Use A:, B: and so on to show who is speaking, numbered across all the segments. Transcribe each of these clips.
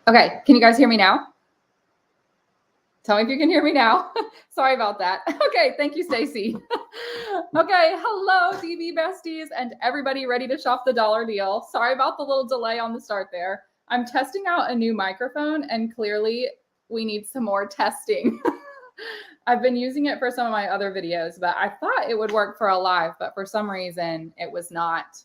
A: Okay, can you guys hear me now? Tell me if you can hear me now. Sorry about that. Okay, thank you, Stacy. Okay, hello, DB besties and everybody ready to shop the dollar deal. Sorry about the little delay on the start there. I'm testing out a new microphone and clearly we need some more testing. I've been using it for some of my other videos, but I thought it would work for a live, but for some reason it was not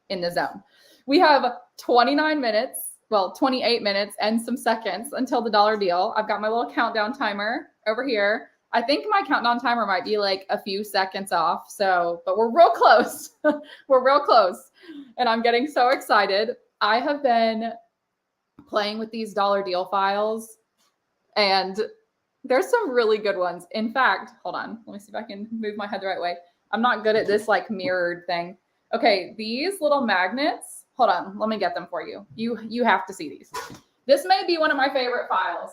A: in the zone. We have 29 minutes. Well, 28 minutes and some seconds until the dollar deal. I've got my little countdown timer over here. I think my countdown timer might be like a few seconds off. So, but we're real close. We're real close. And I'm getting so excited. I have been playing with these dollar deal files and there's some really good ones. In fact, hold on. Let me see if I can move my head the right way. I'm not good at this like mirrored thing. Okay, these little magnets. Hold on, let me get them for you. You have to see these. This may be one of my favorite files.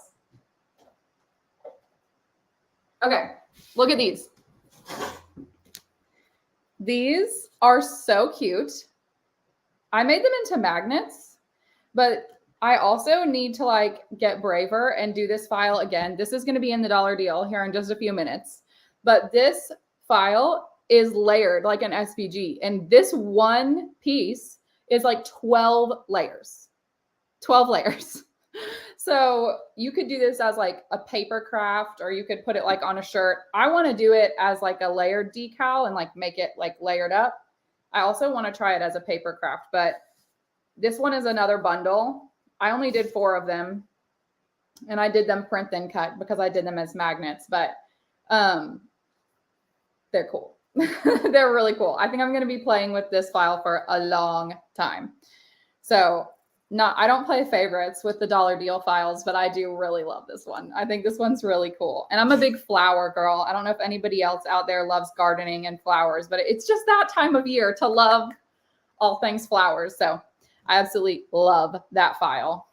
A: Okay, look at these. These are so cute. I made them into magnets, but I also need to like get braver and do this file again. This is going to be in the dollar deal here in just a few minutes. But this file is layered like an SVG, and this one piece is like 12 layers. 12 layers. So you could do this as like a paper craft, or you could put it like on a shirt. I want to do it as like a layered decal and like make it like layered up. I also want to try it as a paper craft, but this one is another bundle. I only did 4 of them and I did them print then cut because I did them as magnets, but they're cool. They're really cool. I think I'm going to be playing with this file for a long time. So I don't play favorites with the dollar deal files, but I do really love this one. I think this one's really cool. And I'm a big flower girl. I don't know if anybody else out there loves gardening and flowers, but it's just that time of year to love all things flowers. So I absolutely love that file.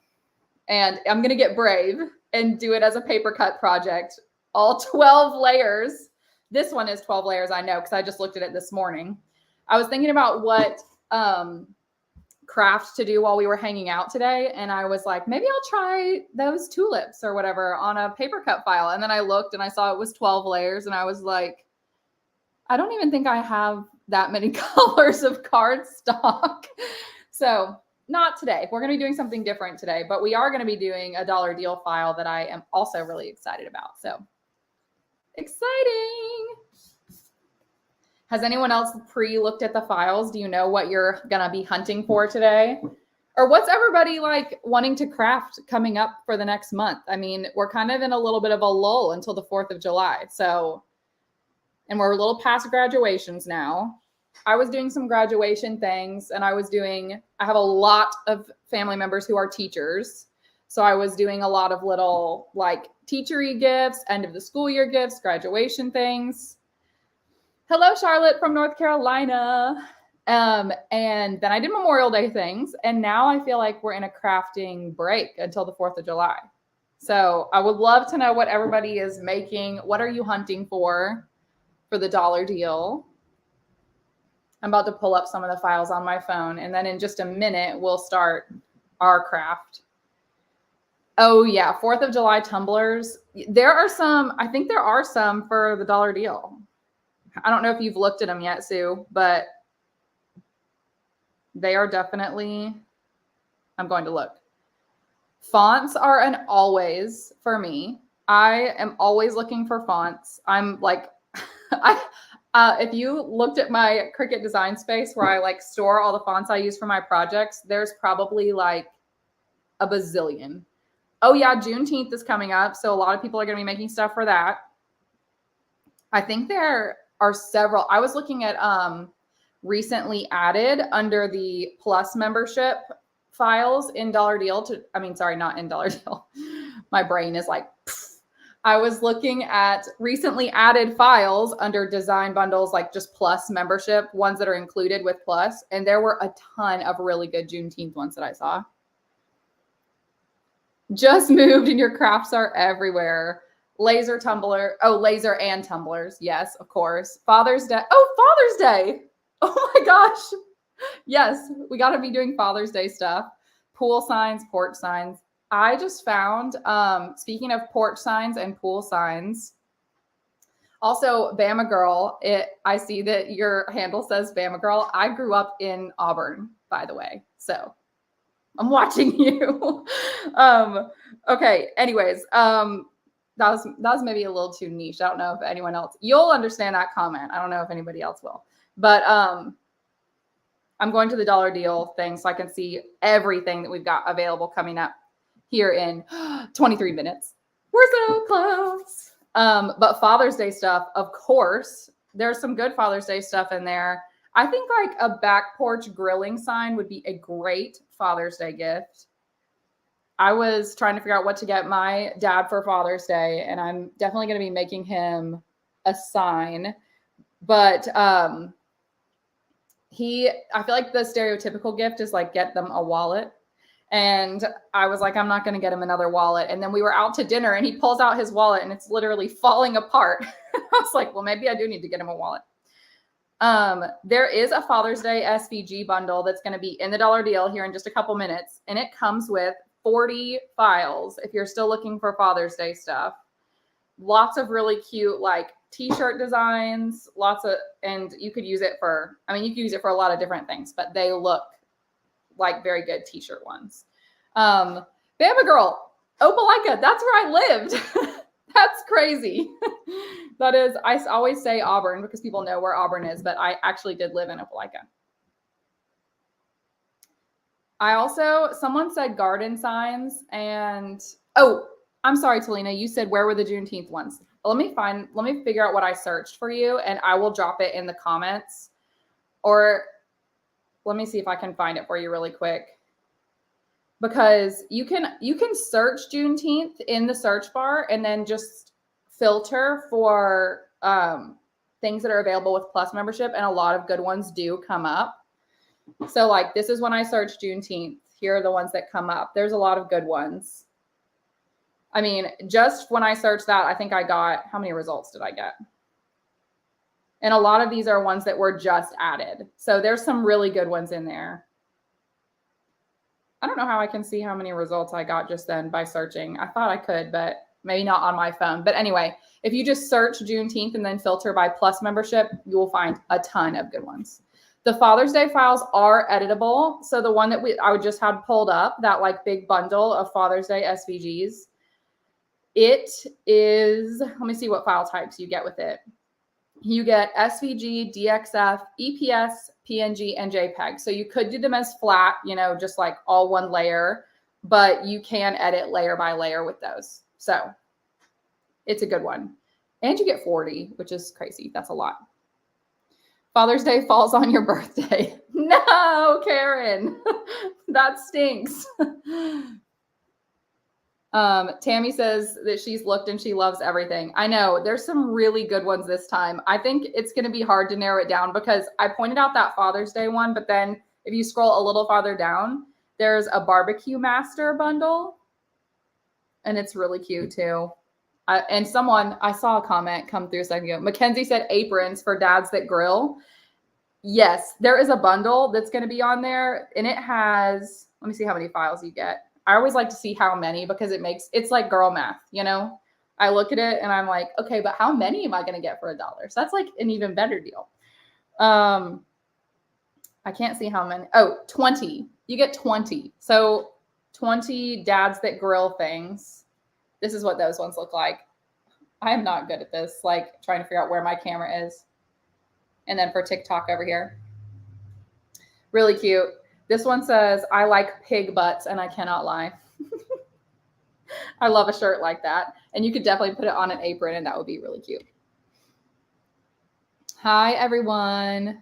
A: And I'm going to get brave and do it as a paper cut project. All 12 layers. This one is 12 layers, I know, because I just looked at it this morning. I was thinking about what craft to do while we were hanging out today. And I was like, maybe I'll try those tulips or whatever on a paper cut file. And then I looked and I saw it was 12 layers. And I was like, I don't even think I have that many colors of cardstock. So not today. We're going to be doing something different today, but we are going to be doing a dollar deal file that I am also really excited about. So exciting. Has anyone else pre-looked at the files? Do you know what you're going to be hunting for today? Or what's everybody like wanting to craft coming up for the next month? I mean, we're kind of in a little bit of a lull until the 4th of July. So, and we're a little past graduations now. I was doing some graduation things and I have a lot of family members who are teachers. So I was doing a lot of little like teachery gifts, end of the school year gifts, graduation things. Hello, Charlotte from North Carolina. And then I did Memorial Day things. And now I feel like we're in a crafting break until the 4th of July. So I would love to know what everybody is making. What are you hunting for the dollar deal? I'm about to pull up some of the files on my phone. And then in just a minute, we'll start our craft. Oh yeah, 4th of July tumblers. I think there are some for the dollar deal. I don't know if you've looked at them yet, Sue, but they are definitely, I'm going to look. Fonts are an always for me. I am always looking for fonts. I'm like, if you looked at my Cricut design space where I like store all the fonts I use for my projects, there's probably like a bazillion. Oh yeah, Juneteenth is coming up. So a lot of people are going to be making stuff for that. I think there are several. I was looking at recently added under the Plus membership files in Dollar Deal not in Dollar Deal. My brain is like, pfft. I was looking at recently added files under design bundles, like just Plus membership, ones that are included with Plus. And there were a ton of really good Juneteenth ones that I saw. Just moved and your crafts are everywhere. Laser and tumblers. Yes, of course. Father's Day. Oh, Father's Day. Oh my gosh. Yes, we got to be doing Father's Day stuff. Pool signs, porch signs. I just found, speaking of porch signs and pool signs, also Bama Girl, I see that your handle says Bama Girl. I grew up in Auburn, by the way. So I'm watching you. Okay. Anyways, that was maybe a little too niche. I don't know if anyone else, you'll understand that comment. I don't know if anybody else will, but I'm going to the dollar deal thing so I can see everything that we've got available coming up here in 23 minutes. We're so close. But Father's Day stuff, of course, there's some good Father's Day stuff in there. I think like a back porch grilling sign would be a great Father's Day gift. I was trying to figure out what to get my dad for Father's Day, and I'm definitely going to be making him a sign. But I feel like the stereotypical gift is like get them a wallet. And I was like, I'm not going to get him another wallet. And then we were out to dinner and he pulls out his wallet and it's literally falling apart. I was like, well, maybe I do need to get him a wallet. There is a Father's Day SVG bundle that's going to be in the dollar deal here in just a couple minutes. And it comes with 40 files if you're still looking for Father's Day stuff. Lots of really cute, like t-shirt designs, and you could use it for, you could use it for a lot of different things, but they look like very good t-shirt ones. Bama Girl, Opelika, that's where I lived. That's crazy. That is, I always say Auburn because people know where Auburn is, but I actually did live in Opelika. Someone said garden signs and, I'm sorry, Talina, you said where were the Juneteenth ones? Let me figure out what I searched for you and I will drop it in the comments, or let me see if I can find it for you really quick, because you can search Juneteenth in the search bar and then just filter for things that are available with Plus membership, and a lot of good ones do come up. So like this is when I searched Juneteenth. Here are the ones that come up. There's a lot of good ones. Just when I searched that, I think I got, how many results did I get? And a lot of these are ones that were just added. So there's some really good ones in there. I don't know how I can see how many results I got just then by searching. I thought I could, but maybe not on my phone. But anyway, if you just search Juneteenth and then filter by Plus membership, you will find a ton of good ones. The Father's Day files are editable. So the one that I just had pulled up, that like big bundle of Father's Day SVGs, it is, let me see what file types you get with it. You get SVG, DXF, EPS, PNG, and JPEG. So you could do them as flat, just like all one layer, but you can edit layer by layer with those. So it's a good one. And you get 40, which is crazy. That's a lot. Father's Day falls on your birthday. No, Karen, that stinks. Tammy says that she's looked and she loves everything. I know there's some really good ones this time. I think it's going to be hard to narrow it down because I pointed out that Father's Day one, but then if you scroll a little farther down, there's a barbecue master bundle and it's really cute too. And I saw a comment come through a second ago. Mackenzie said aprons for dads that grill. Yes, there is a bundle that's going to be on there and it has, let me see how many files you get. I always like to see how many because it's like girl math, I look at it and I'm like, okay, but how many am I going to get for $1? So that's like an even better deal. I can't see how many. 20. You get 20. So 20 dads that grill things. This is what those ones look like. I am not good at this, like trying to figure out where my camera is. And then for TikTok over here. Really cute. This one says, I like pig butts and I cannot lie. I love a shirt like that. And you could definitely put it on an apron and that would be really cute. Hi, everyone.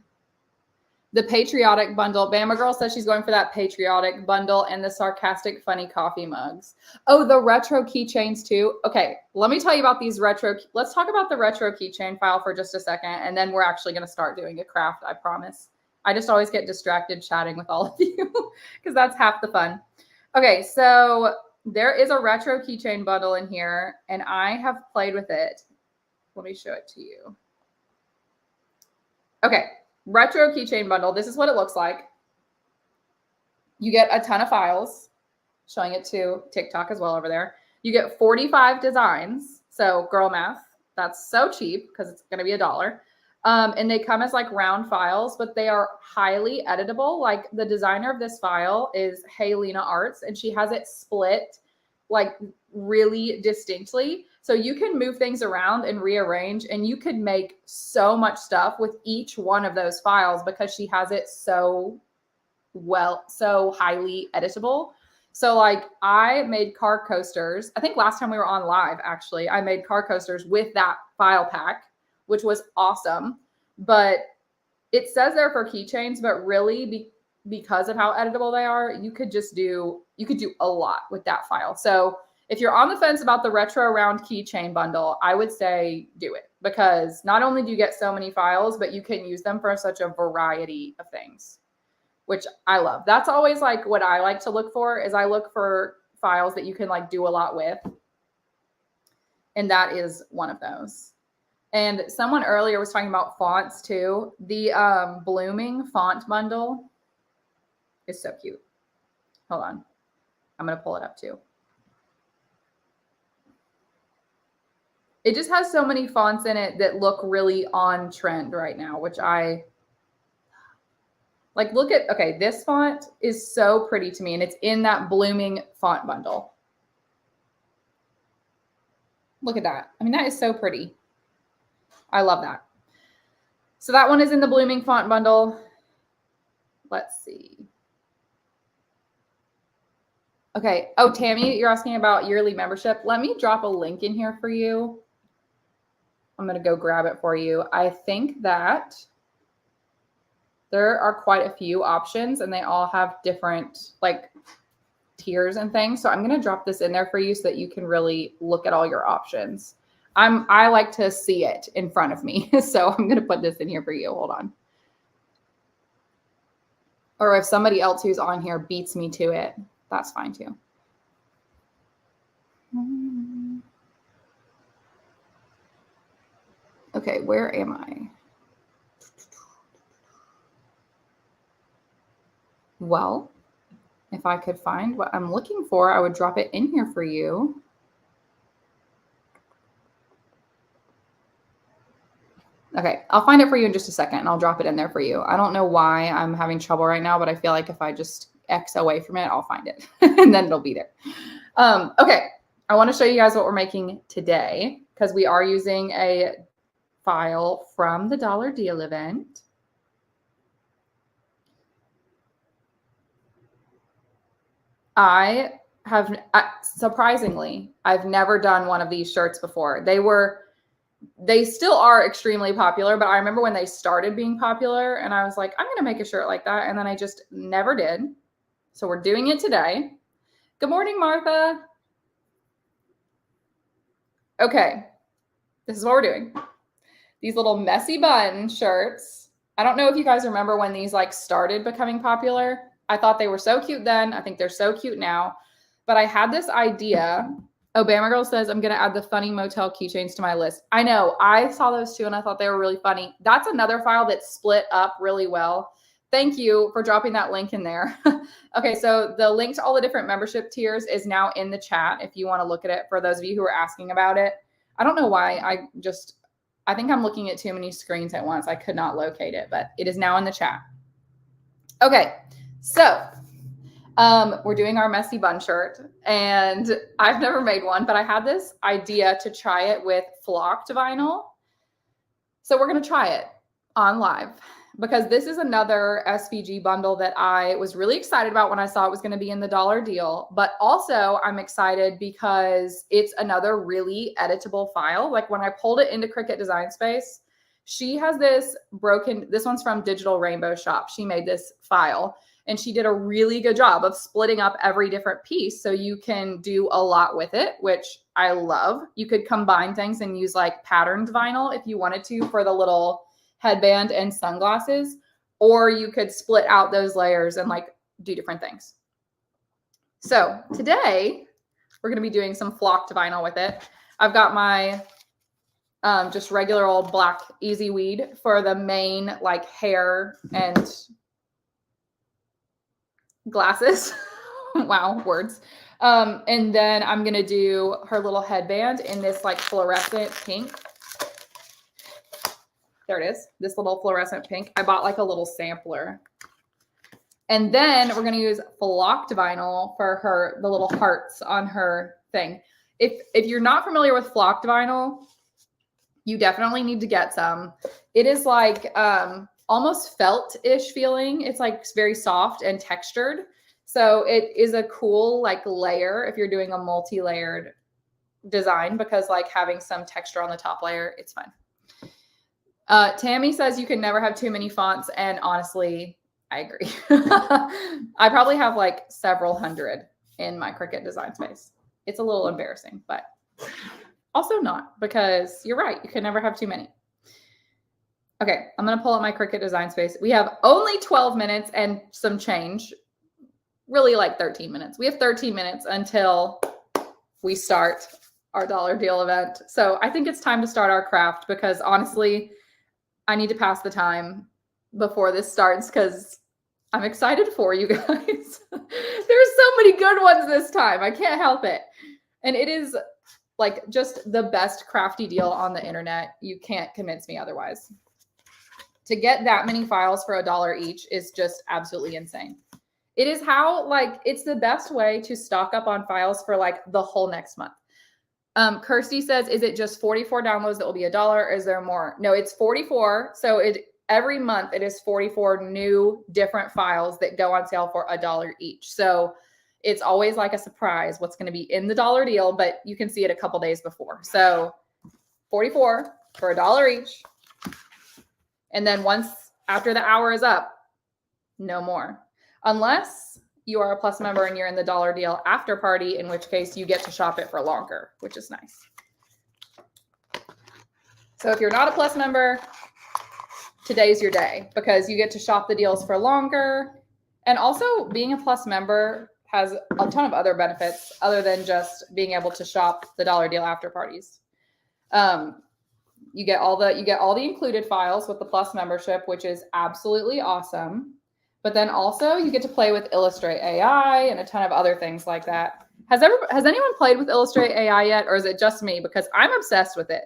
A: The patriotic bundle. Bama Girl says she's going for that patriotic bundle and the sarcastic, funny coffee mugs. Oh, the retro keychains too. Okay, let me tell you about these retro. Let's talk about the retro keychain file for just a second. And then we're actually going to start doing a craft, I promise. I just always get distracted chatting with all of you because that's half the fun. Okay, so there is a retro keychain bundle in here and I have played with it. Let me show it to you. Okay, retro keychain bundle. This is what it looks like. You get a ton of files. showing it to TikTok as well over there. You get 45 designs. So girl math, that's so cheap because it's going to be $1. And they come as like round files, but they are highly editable. Like the designer of this file is Lena Arts, and she has it split like really distinctly. So you can move things around and rearrange, and you could make so much stuff with each one of those files because she has it so highly editable. So like I made car coasters. I think last time we were on live, actually, I made car coasters with that file pack, which was awesome. But it says there for keychains, but really because of how editable they are, you could do a lot with that file. So if you're on the fence about the retro round keychain bundle, I would say do it, because not only do you get so many files, but you can use them for such a variety of things, which I love. That's always like what I like to look for, is I look for files that you can like do a lot with. And that is one of those. And someone earlier was talking about fonts too. The Blooming font bundle is so cute. Hold on. I'm going to pull it up too. It just has so many fonts in it that look really on trend right now, which I like. Look at, okay, this font is so pretty to me, and it's in that Blooming font bundle. Look at that. I mean, that is so pretty. I love that. So that one is in the Blooming font bundle. Let's see. Okay. Oh, Tammy, you're asking about yearly membership. Let me drop a link in here for you. I'm going to go grab it for you. I think that there are quite a few options, and they all have different like tiers and things. So I'm going to drop this in there for you so that you can really look at all your options. I like to see it in front of me. So I'm going to put this in here for you. Hold on. Or if somebody else who's on here beats me to it, that's fine too. Okay, where am I? Well, if I could find what I'm looking for, I would drop it in here for you. Okay, I'll find it for you in just a second, and I'll drop it in there for you. I don't know why I'm having trouble right now, but I feel like if I just X away from it, I'll find it, and then it'll be there. Okay, I want to show you guys what we're making today, because we are using a file from the Dollar Deal event. Surprisingly, I've never done one of these shirts before. They still are extremely popular, but I remember when they started being popular, and I was like, I'm going to make a shirt like that. And then I just never did. So we're doing it today. Good morning, Martha. Okay. This is what we're doing. These little messy bun shirts. I don't know if you guys remember when these like started becoming popular. I thought they were so cute then. I think they're so cute now. But I had this idea. Obama Girl says, I'm going to add the funny motel keychains to my list. I know. I saw those too, and I thought they were really funny. That's another file that's split up really well. Thank you for dropping that link in there. Okay, so the link to all the different membership tiers is now in the chat if you want to look at it, for those of you who are asking about it. I don't know why. I think I'm looking at too many screens at once. I could not locate it, but it is now in the chat. Okay, so we're doing our messy bun shirt, and I've never made one, but I had this idea to try it with flocked vinyl. So we're going to try it on live, because this is another SVG bundle that I was really excited about when I saw it was going to be in the Dollar Deal. But also I'm excited because it's another really editable file. Like when I pulled it into Cricut Design Space, she has this one's from Digital Rainbow Shop. She made this file, and she did a really good job of splitting up every different piece so you can do a lot with it, which I love. You could combine things and use like patterned vinyl if you wanted to for the little headband and sunglasses, or you could split out those layers and like do different things. So today we're going to be doing some flocked vinyl with it. I've got my just regular old black Easy Weed for the main like hair and glasses. Wow, words. And then I'm going to do her little headband in this like fluorescent pink. There it is. This little fluorescent pink. I bought like a little sampler. And then we're going to use flocked vinyl for her, the little hearts on her thing. If you're not familiar with flocked vinyl, you definitely need to get some. It is like almost felt-ish feeling. It's like very soft and textured. So it is a cool like layer if you're doing a multi-layered design, because like having some texture on the top layer, it's fun. Tammy says you can never have too many fonts, and honestly, I agree. I probably have like several hundred in my Cricut design space. It's a little embarrassing, but also not, because you're right. You can never have too many. Okay, I'm going to pull up my Cricut design space. We have only 12 minutes and some change, really like 13 minutes. We have 13 minutes until we start our dollar deal event. So I think it's time to start our craft, because honestly, I need to pass the time before this starts, because I'm excited for you guys. There's so many good ones this time. I can't help it. And it is like just the best crafty deal on the internet. You can't convince me otherwise. To get that many files for $1 each is just absolutely insane. It is how, like, it's the best way to stock up on files for like the whole next month. Kirsty says, is it just 44 downloads that will be $1, or is there more? No, it's 44. So every month it is 44 new different files that go on sale for $1 each. So it's always like a surprise what's going to be in the dollar deal, but you can see it a couple days before. So 44 for $1 each. And then once after the hour is up, no more. Unless you are a Plus member and you're in the dollar deal after party, in which case you get to shop it for longer, which is nice. So if you're not a Plus member, today's your day, because you get to shop the deals for longer. And also being a Plus member has a ton of other benefits other than just being able to shop the dollar deal after parties. You get all the included files with the Plus membership, which is absolutely awesome. But then also you get to play with Illustrate AI and a ton of other things like that. Has anyone played with Illustrate AI yet, or is it just me? Because I'm obsessed with it.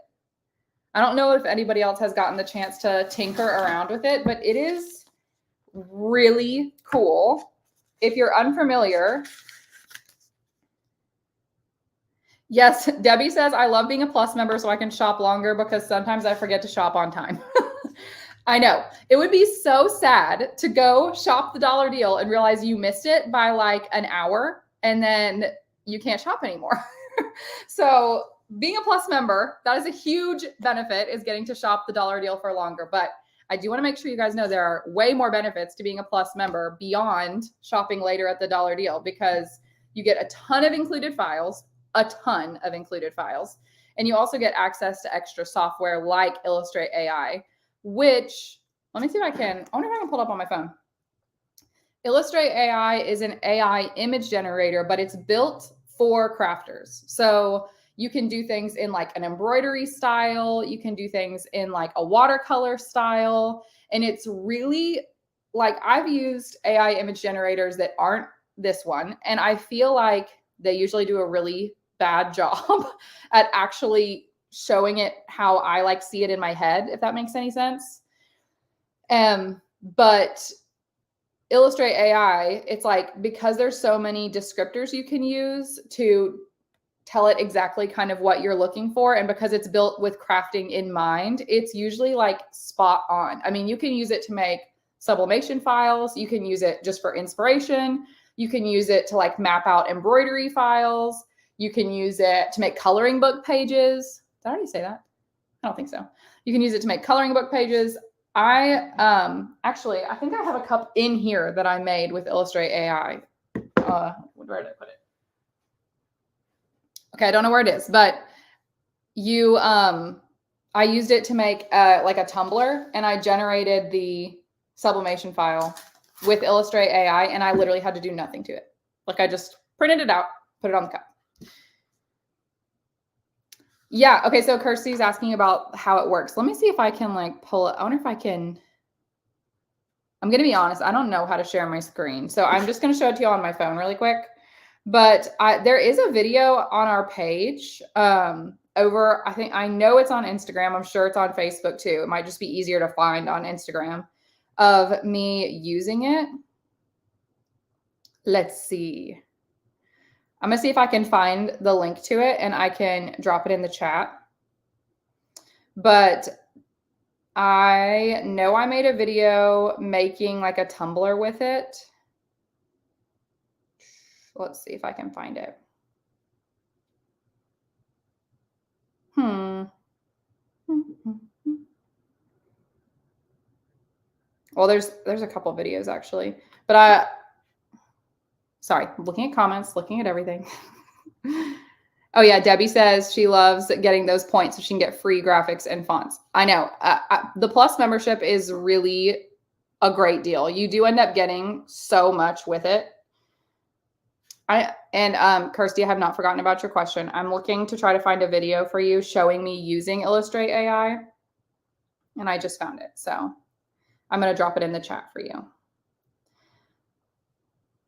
A: I don't know if anybody else has gotten the chance to tinker around with it, but it is really cool. If you're unfamiliar, yes, Debbie says, I love being a Plus member so I can shop longer, because sometimes I forget to shop on time. I know. It would be so sad to go shop the dollar deal and realize you missed it by like an hour, and then you can't shop anymore. So being a Plus member, that is a huge benefit, is getting to shop the dollar deal for longer. But I do want to make sure you guys know there are way more benefits to being a Plus member beyond shopping later at the dollar deal, because you get a ton of included files, and you also get access to extra software like Illustrate AI, which, let me see if I wonder if I can pull it up on my phone. Illustrate AI is an AI image generator, but it's built for crafters. So you can do things in like an embroidery style. You can do things in like a watercolor style. And it's really like, I've used AI image generators that aren't this one, and I feel like they usually do a really bad job at actually showing it how I like see it in my head, if that makes any sense. But Illustrate AI, it's like, because there's so many descriptors you can use to tell it exactly kind of what you're looking for, and because it's built with crafting in mind, it's usually like spot on. I mean, you can use it to make sublimation files. You can use it just for inspiration. You can use it to like map out embroidery files. You can use it to make coloring book pages. Did I already say that? I don't think so. You can use it to make coloring book pages. Actually, I think I have a cup in here that I made with Illustrate AI. Where did I put it? Okay, I don't know where it is, but I used it to make like a tumbler, and I generated the sublimation file with Illustrate AI, and I literally had to do nothing to it. Like, I just printed it out, put it on the cup. Yeah. Okay. So Kirsty's asking about how it works. Let me see if I can like pull it. I wonder if I can. I'm going to be honest. I don't know how to share my screen. So I'm just going to show it to you on my phone really quick. But there is a video on our page I know it's on Instagram. I'm sure it's on Facebook too. It might just be easier to find on Instagram of me using it. Let's see. I'm going to see if I can find the link to it and I can drop it in the chat. But I know I made a video making like a tumbler with it. Let's see if I can find it. Well, there's a couple videos actually, but sorry, I'm looking at comments, looking at everything. Oh yeah, Debbie says she loves getting those points so she can get free graphics and fonts. I know. The Plus membership is really a great deal. You do end up getting so much with it. Kirsty, I have not forgotten about your question. I'm looking to try to find a video for you showing me using Illustrate AI, and I just found it. So I'm going to drop it in the chat for you.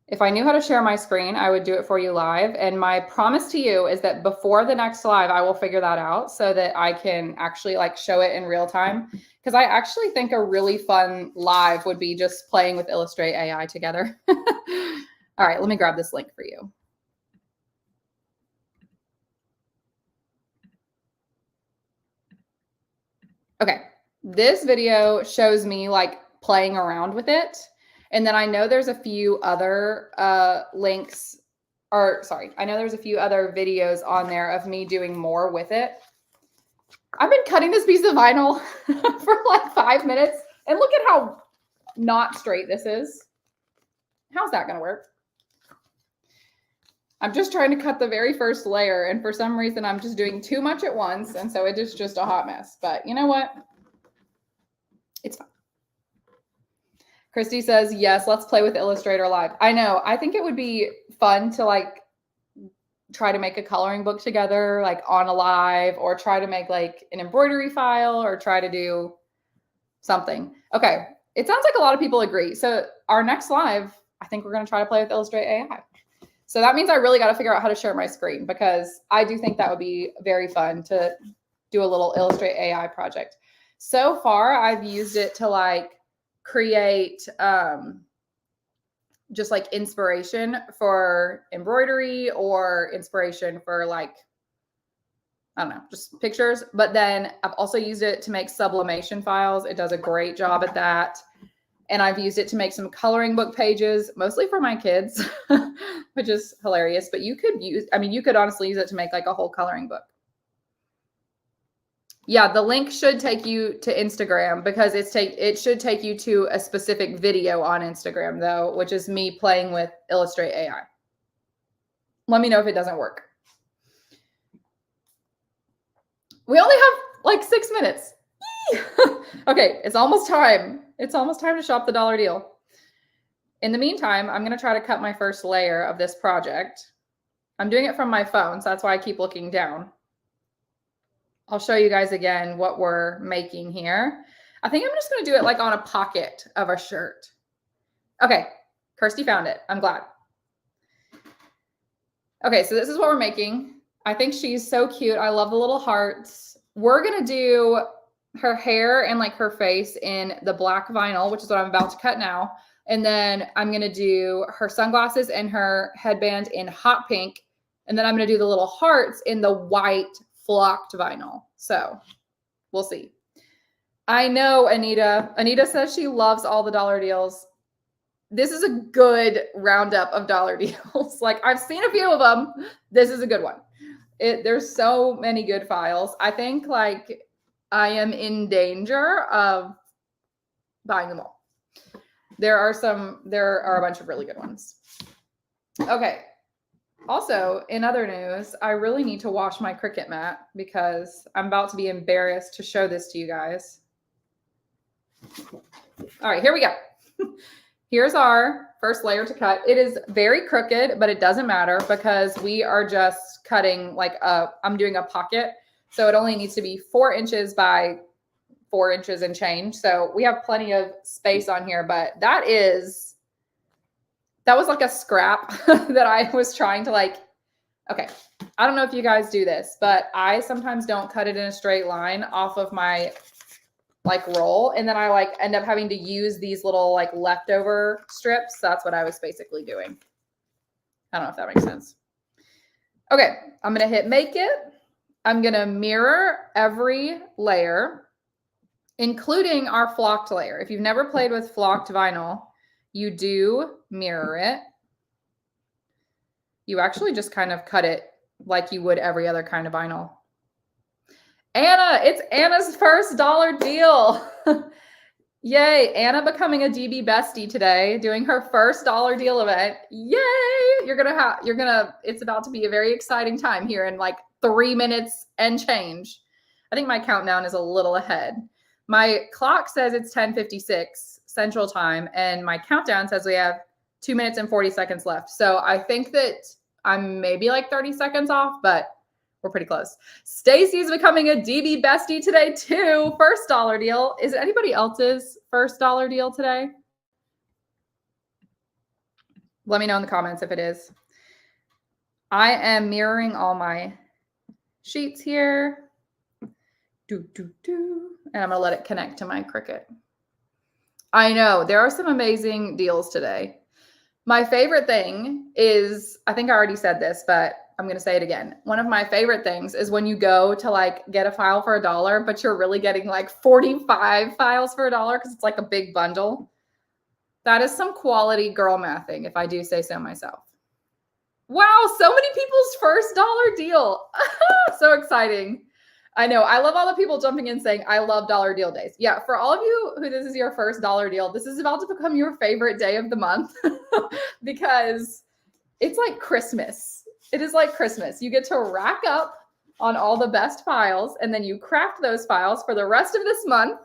A: If I knew how to share my screen, I would do it for you live. And my promise to you is that before the next live, I will figure that out so that I can actually like show it in real time. Because I actually think a really fun live would be just playing with Illustrate AI together. All right, let me grab this link for you. Okay, this video shows me like playing around with it. And then I know there's a few other links, or sorry, I know there's a few other videos on there of me doing more with it. I've been cutting this piece of vinyl for like 5 minutes, and look at how not straight this is. How's that going to work? I'm just trying to cut the very first layer, and for some reason I'm just doing too much at once, and so it is just a hot mess. But you know what? It's fine. Christy says, yes, let's play with Illustrator Live. I know. I think it would be fun to like try to make a coloring book together, like on a live, or try to make like an embroidery file, or try to do something. Okay. It sounds like a lot of people agree. So our next live, I think we're going to try to play with Illustrate AI. So that means I really got to figure out how to share my screen, because I do think that would be very fun to do a little Illustrate AI project. So far, I've used it to like create just like inspiration for embroidery, or inspiration for like, I don't know, just pictures. But then I've also used it to make sublimation files. It does a great job at that. And I've used it to make some coloring book pages, mostly for my kids, which is hilarious. But you could use, I mean, you could honestly use it to make like a whole coloring book. Yeah, the link should take you to Instagram, because it should take you to a specific video on Instagram though, which is me playing with Illustrate AI. Let me know if it doesn't work. We only have like 6 minutes. Okay, it's almost time. It's almost time to shop the dollar deal. In the meantime, I'm going to try to cut my first layer of this project. I'm doing it from my phone, so that's why I keep looking down. I'll show you guys again what we're making here. I think I'm just going to do it like on a pocket of a shirt. Okay, Kirsty found it. I'm glad. Okay, so this is what we're making. I think she's so cute. I love the little hearts. We're going to do her hair and like her face in the black vinyl, which is what I'm about to cut now. And then I'm going to do her sunglasses and her headband in hot pink. And then I'm going to do the little hearts in the white flocked vinyl. So we'll see. I know Anita says she loves all the dollar deals. This is a good roundup of dollar deals. Like I've seen a few of them. This is a good one. There's so many good files. I think like I am in danger of buying them all. There are a bunch of really good ones. Okay. Also, in other news, I really need to wash my Cricut mat, because I'm about to be embarrassed to show this to you guys. All right, here we go. Here's our first layer to cut. It is very crooked, but it doesn't matter, because we are just cutting like I'm doing a pocket. So it only needs to be 4 inches by 4 inches and change. So we have plenty of space on here, but that is That was like a scrap that I was trying to like, okay. I don't know if you guys do this, but I sometimes don't cut it in a straight line off of my like roll. And then I like end up having to use these little like leftover strips. That's what I was basically doing. I don't know if that makes sense. Okay. I'm going to hit make it. I'm going to mirror every layer, including our flocked layer. If you've never played with flocked vinyl, you do mirror it. You actually just kind of cut it like you would every other kind of vinyl. Anna, it's Anna's first dollar deal. Yay, Anna becoming a DB bestie today, doing her first dollar deal event. Yay! It's about to be a very exciting time here in like 3 minutes and change. I think my countdown is a little ahead. My clock says it's 10:56 Central Time, and my countdown says we have 2 minutes and 40 seconds left. So I think that I'm maybe like 30 seconds off, but we're pretty close. Stacy's becoming a DB bestie today too. First dollar deal. Is it anybody else's first dollar deal today? Let me know in the comments if it is. I am mirroring all my sheets here. And I'm gonna let it connect to my Cricut. I know there are some amazing deals today. My favorite thing is, I think I already said this, but I'm going to say it again. One of my favorite things is when you go to like get a file for $1, but you're really getting like 45 files for $1 because it's like a big bundle. That is some quality girl mathing, if I do say so myself. Wow, so many people's first dollar deal. So exciting. I know. I love all the people jumping in saying, I love dollar deal days. Yeah, for all of you who this is your first dollar deal, this is about to become your favorite day of the month because it's like Christmas. It is like Christmas. You get to rack up on all the best files, and then you craft those files for the rest of this month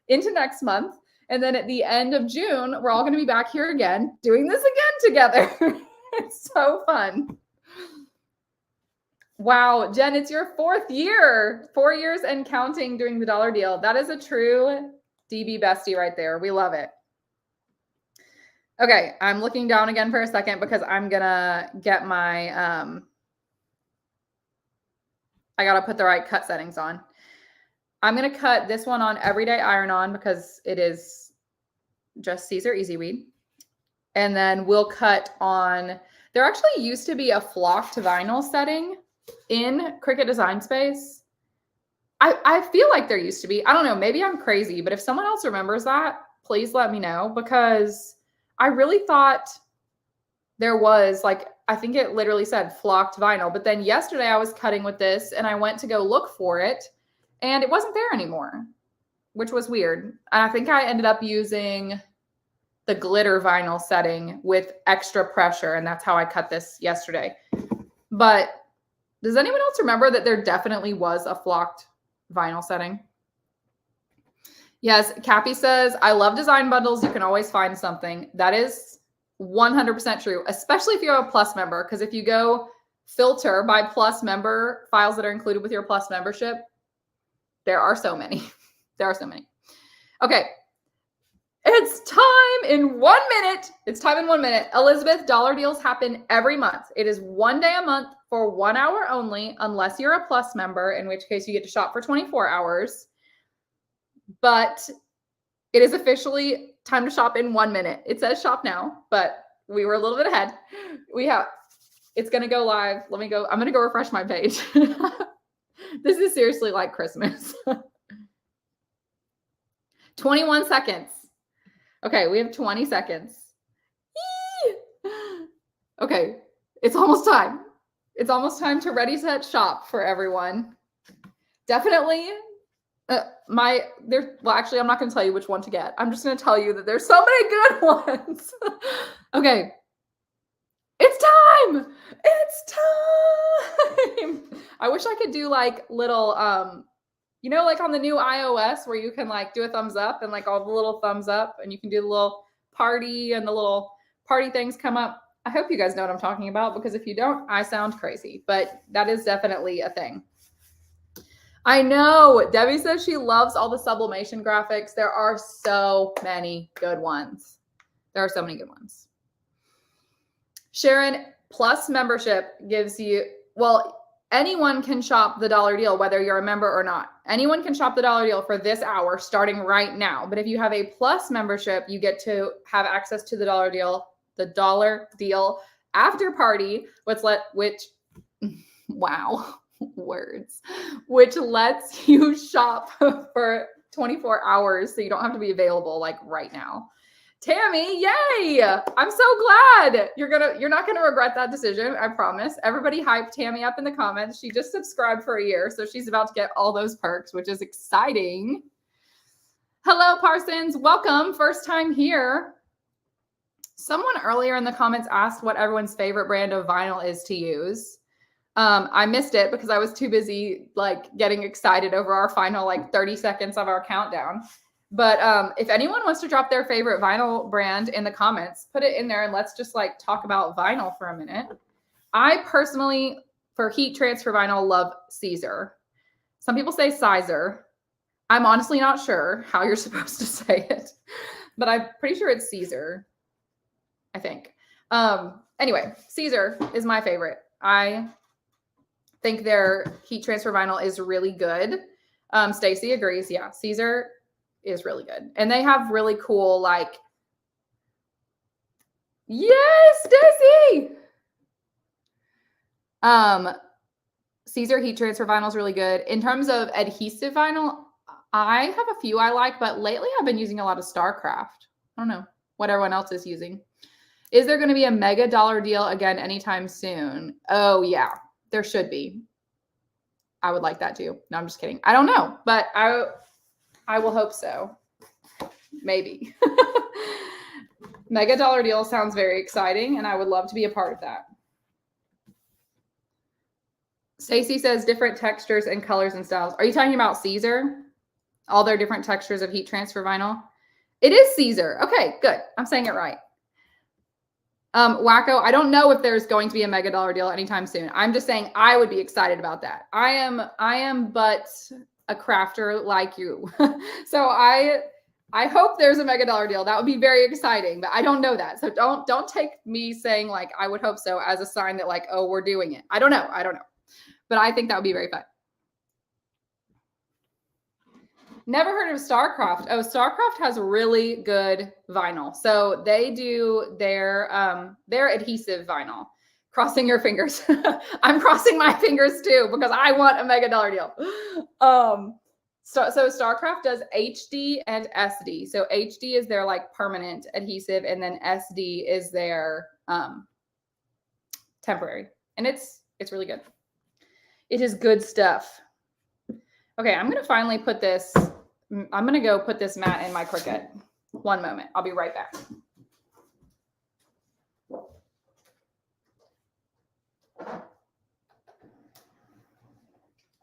A: into next month. And then at the end of June, we're all going to be back here again doing this again together. It's so fun. Wow, Jen, it's your 4th year, 4 years and counting doing the dollar deal. That is a true DB bestie right there. We love it. Okay, I'm looking down again for a second because I'm going to get my, I got to put the right cut settings on. I'm going to cut this one on everyday iron on because it is just Caesar Easy Weed. And then we'll cut on, there actually used to be a flocked vinyl setting in Cricut Design Space. I feel like there used to be. I don't know. Maybe I'm crazy, but if someone else remembers that, please let me know because I really thought there was like, I think it literally said flocked vinyl. But then yesterday I was cutting with this and I went to go look for it and it wasn't there anymore, which was weird. And I think I ended up using the glitter vinyl setting with extra pressure. And that's how I cut this yesterday. But does anyone else remember that there definitely was a flocked vinyl setting? Yes, Cappy says, I love design bundles. You can always find something. That is 100% true, especially if you're a Plus member, because if you go filter by Plus member files that are included with your Plus membership, there are so many. There are so many. Okay. It's time in 1 minute. It's time in 1 minute. Elizabeth, dollar deals happen every month. It is 1 day a month for 1 hour only, unless you're a Plus member, in which case you get to shop for 24 hours. But it is officially time to shop in 1 minute. It says shop now, but we were a little bit ahead. It's going to go live. I'm going to go refresh my page. This is seriously like Christmas. 21 seconds. Okay, we have 20 seconds. Yee! Okay, it's almost time. It's almost time to ready, set, shop for everyone. Definitely. Actually, I'm not going to tell you which one to get. I'm just going to tell you that there's so many good ones. Okay. It's time. It's time. I wish I could do like little, like on the new iOS where you can like do a thumbs up and like all the little thumbs up and you can do the little party and the little party things come up. I hope you guys know what I'm talking about because if you don't, I sound crazy, but that is definitely a thing. I know. Debbie says she loves all the sublimation graphics. There are so many good ones. There are so many good ones. Sharon, Plus membership gives you, well, anyone can shop the dollar deal, whether you're a member or not. Anyone can shop the dollar deal for this hour starting right now. But if you have a Plus membership, you get to have access to the dollar deal after party, which wow, words, which lets you shop for 24 hours. So you don't have to be available like right now. Tammy, yay! I'm so glad. You're not gonna regret that decision, I promise. Everybody hype Tammy up in the comments. She just subscribed for a year, so she's about to get all those perks, which is exciting. Hello, Parsons. Welcome. First time here. Someone earlier in the comments asked what everyone's favorite brand of vinyl is to use. I missed it because I was too busy like getting excited over our final like 30 seconds of our countdown. But if anyone wants to drop their favorite vinyl brand in the comments, put it in there and let's just like talk about vinyl for a minute. I personally, for heat transfer vinyl, love Caesar. Some people say Sizer. I'm honestly not sure how you're supposed to say it, but I'm pretty sure it's Caesar, I think. Anyway, Caesar is my favorite. I think their heat transfer vinyl is really good. Stacy agrees. Yeah, Caesar is really good. And they have really cool, like, yes, Stacy! Caesar heat transfer vinyl is really good. In terms of adhesive vinyl, I have a few I like, but lately I've been using a lot of StarCraft. I don't know what everyone else is using. Is there going to be a mega dollar deal again anytime soon? Oh, yeah, there should be. I would like that too. No, I'm just kidding. I don't know, but I will hope so. Maybe. Mega dollar deal sounds very exciting, and I would love to be a part of that. Stacy says different textures and colors and styles. Are you talking about Caesar? All their different textures of heat transfer vinyl? It is Caesar. Okay, good. I'm saying it right. Wacko, I don't know if there's going to be a mega dollar deal anytime soon. I'm just saying I would be excited about that. I am but a crafter like you. So I hope there's a mega dollar deal. That would be very exciting, but I don't know that. So don't take me saying like I would hope so as a sign that like, oh, we're doing it. I don't know. But I think that would be very fun. Never heard of StarCraft. Oh, StarCraft has really good vinyl. So they do their adhesive vinyl. Crossing your fingers. I'm crossing my fingers too because I want a mega dollar deal. So StarCraft does HD and SD. So HD is their like permanent adhesive, and then SD is their temporary. And it's really good. It is good stuff. Okay, I'm gonna finally put this. I'm gonna go put this mat in my Cricut. One moment. I'll be right back.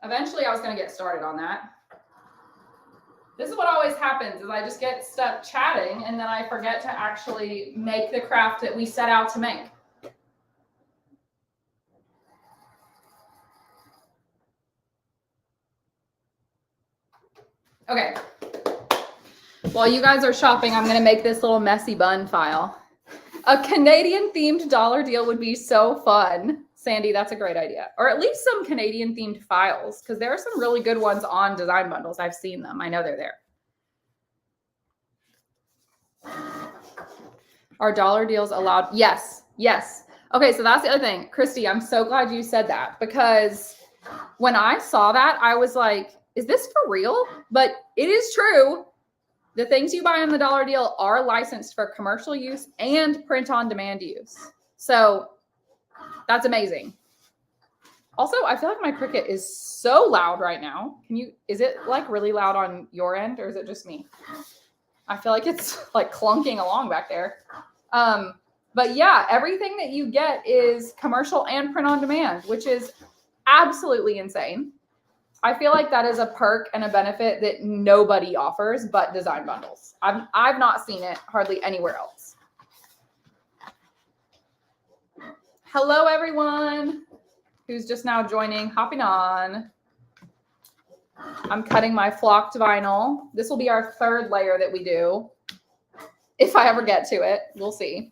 A: Eventually, I was going to get started on that. This is what always happens is I just get stuck chatting and then I forget to actually make the craft that we set out to make. Okay. While you guys are shopping, I'm going to make this little messy bun file. A Canadian themed dollar deal would be so fun. Sandy, that's a great idea. Or at least some Canadian themed files, because there are some really good ones on design bundles. I've seen them. I know they're there. Are dollar deals allowed? Yes. Yes. Okay, so that's the other thing. Christy, I'm so glad you said that, because when I saw that, I was like, is this for real? But it is true. The things you buy on the dollar deal are licensed for commercial use and print on demand use. So that's amazing. Also, I feel like my Cricut is so loud right now. Is it like really loud on your end, or is it just me? I feel like it's like clunking along back there. But yeah, everything that you get is commercial and print on demand, which is absolutely insane. I feel like that is a perk and a benefit that nobody offers but design bundles. I've not seen it hardly anywhere else. Hello, everyone who's just now joining, hopping on. I'm cutting my flocked vinyl. This will be our third layer that we do. If I ever get to it, we'll see.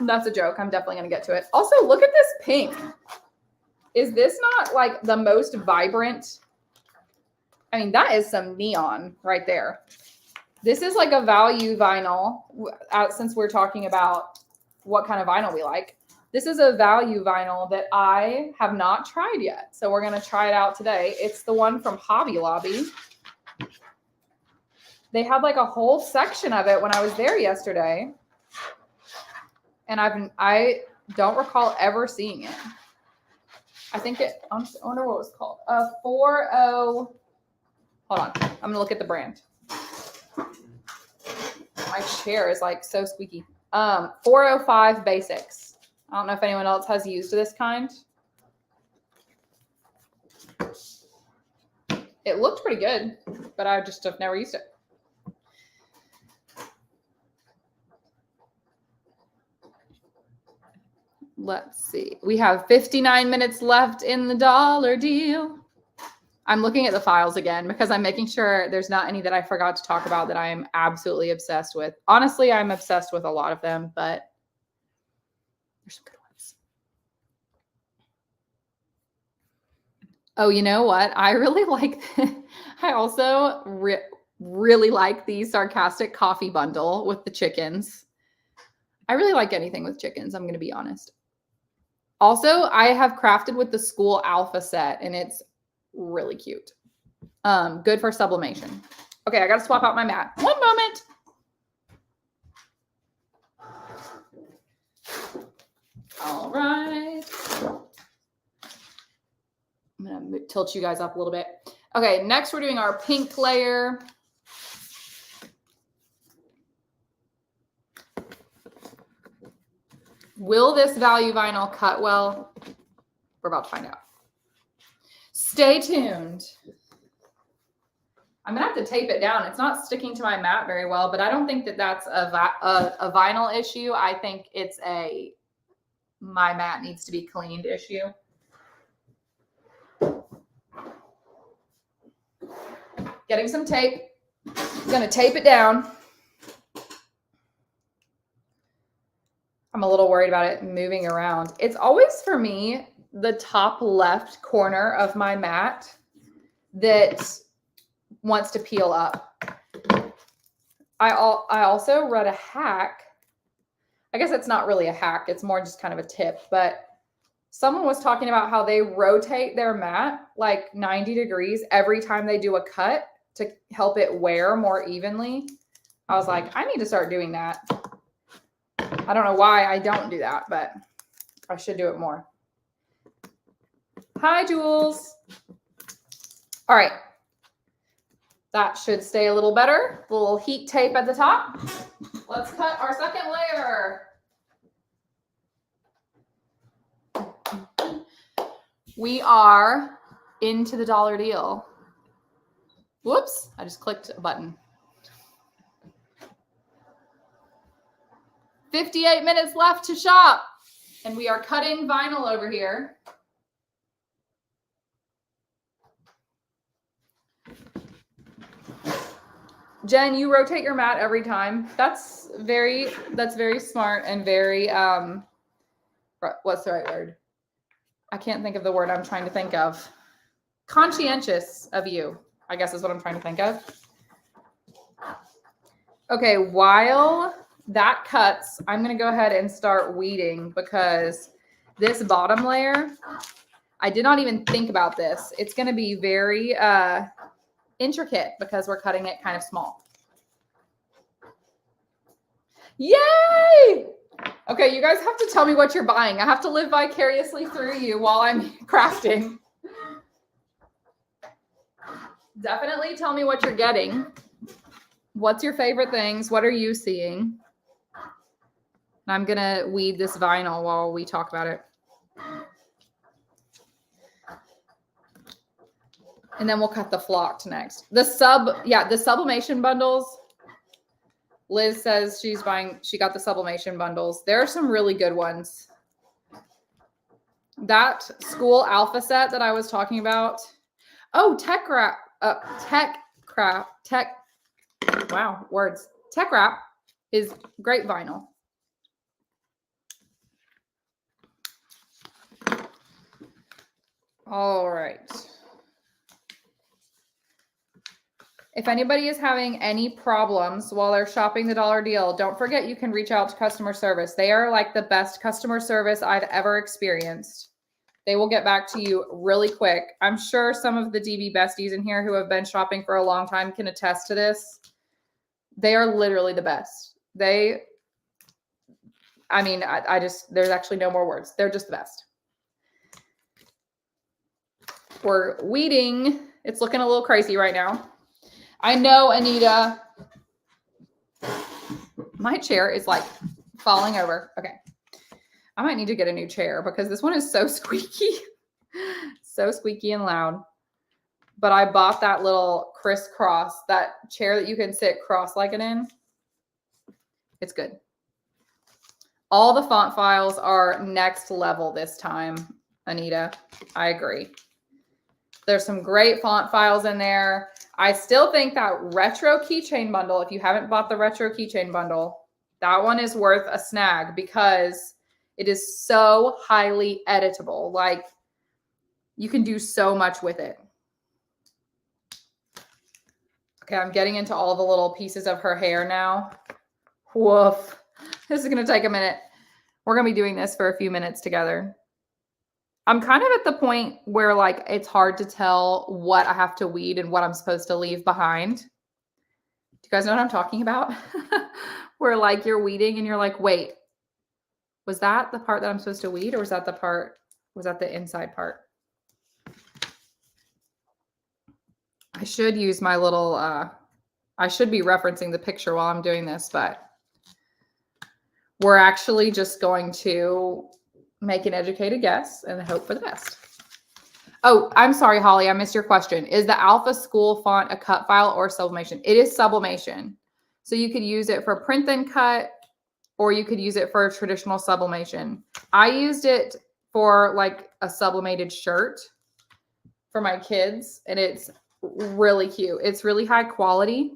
A: That's a joke. I'm definitely going to get to it. Also, look at this pink. Is this not like the most vibrant? I mean, that is some neon right there. This is like a value vinyl, since we're talking about what kind of vinyl we like. This is a value vinyl that I have not tried yet. So we're going to try it out today. It's the one from Hobby Lobby. They had like a whole section of it when I was there yesterday. And I don't recall ever seeing it. I think I wonder what it was called. 40. Hold on. I'm going to look at the brand. My chair is like so squeaky. 405 Basics. I don't know if anyone else has used this kind. It looked pretty good, but I just have never used it. Let's see. We have 59 minutes left in the dollar deal. I'm looking at the files again because I'm making sure there's not any that I forgot to talk about that I am absolutely obsessed with. Honestly, I'm obsessed with a lot of them, but there's some good ones. Oh, you know what? I really like I also really like the Sarcastic Coffee Bundle with the chickens. I really like anything with chickens, I'm going to be honest. Also, I have crafted with the School Alpha set, and it's really cute. Good for sublimation. Okay, I got to swap out my mat. One moment. All right. I'm going to tilt you guys up a little bit. Okay, next we're doing our pink layer. Will this value vinyl cut well? We're about to find out. Stay tuned. I'm gonna have to tape it down. It's not sticking to my mat very well, but I don't think that that's a vinyl issue. I think it's my mat needs to be cleaned issue. Getting some tape. I'm gonna tape it down. I'm a little worried about it moving around. It's always, for me, the top left corner of my mat that wants to peel up. I also read a hack. I guess it's not really a hack. It's more just kind of a tip. But someone was talking about how they rotate their mat like 90 degrees every time they do a cut to help it wear more evenly. I was like, I need to start doing that. I don't know why I don't do that, but I should do it more. Hi, Jules. All right. That should stay a little better. A little heat tape at the top. Let's cut our second layer. We are into the dollar deal. Whoops, I just clicked a button. 58 minutes left to shop, and we are cutting vinyl over here. Jen, you rotate your mat every time. That's very smart and very, what's the right word? I can't think of the word I'm trying to think of. Conscientious of you, I guess is what I'm trying to think of. Okay, while that cuts, I'm going to go ahead and start weeding because this bottom layer, I did not even think about this. It's going to be very intricate because we're cutting it kind of small. Yay! Okay, you guys have to tell me what you're buying. I have to live vicariously through you while I'm crafting. Definitely tell me what you're getting. What's your favorite things? What are you seeing? I'm going to weed this vinyl while we talk about it. And then we'll cut the flocked next. The sublimation bundles. Liz says she got the sublimation bundles. There are some really good ones. That School Alpha set that I was talking about. Oh, Tech Wrap is great vinyl. All right. If anybody is having any problems while they're shopping the dollar deal, don't forget you can reach out to customer service. They are like the best customer service I've ever experienced. They will get back to you really quick. I'm sure some of the DB besties in here who have been shopping for a long time can attest to this. They are literally the best. I just, there's actually no more words. They're just the best. We're weeding. It's looking a little crazy right now. I know, Anita. My chair is like falling over. Okay. I might need to get a new chair because this one is so squeaky. So squeaky and loud. But I bought that little crisscross, that chair that you can sit cross-legged in. It's good. All the font files are next level this time, Anita. I agree. There's some great font files in there. I still think that retro keychain bundle, if you haven't bought the retro keychain bundle, that one is worth a snag because it is so highly editable. Like, you can do so much with it. Okay, I'm getting into all the little pieces of her hair now. Woof. This is going to take a minute. We're going to be doing this for a few minutes together. I'm kind of at the point where like it's hard to tell what I have to weed and what I'm supposed to leave behind. Do you guys know what I'm talking about? Where like you're weeding and you're like, wait, was that the part that I'm supposed to weed or was that the inside part? I should use my little, I should be referencing the picture while I'm doing this, but we're actually just going to make an educated guess and hope for the best. Oh, I'm sorry, Holly. I missed your question. Is the Alpha School font a cut file or sublimation? It is sublimation. So you could use it for print then cut, or you could use it for a traditional sublimation. I used it for like a sublimated shirt for my kids, and it's really cute. It's really high quality.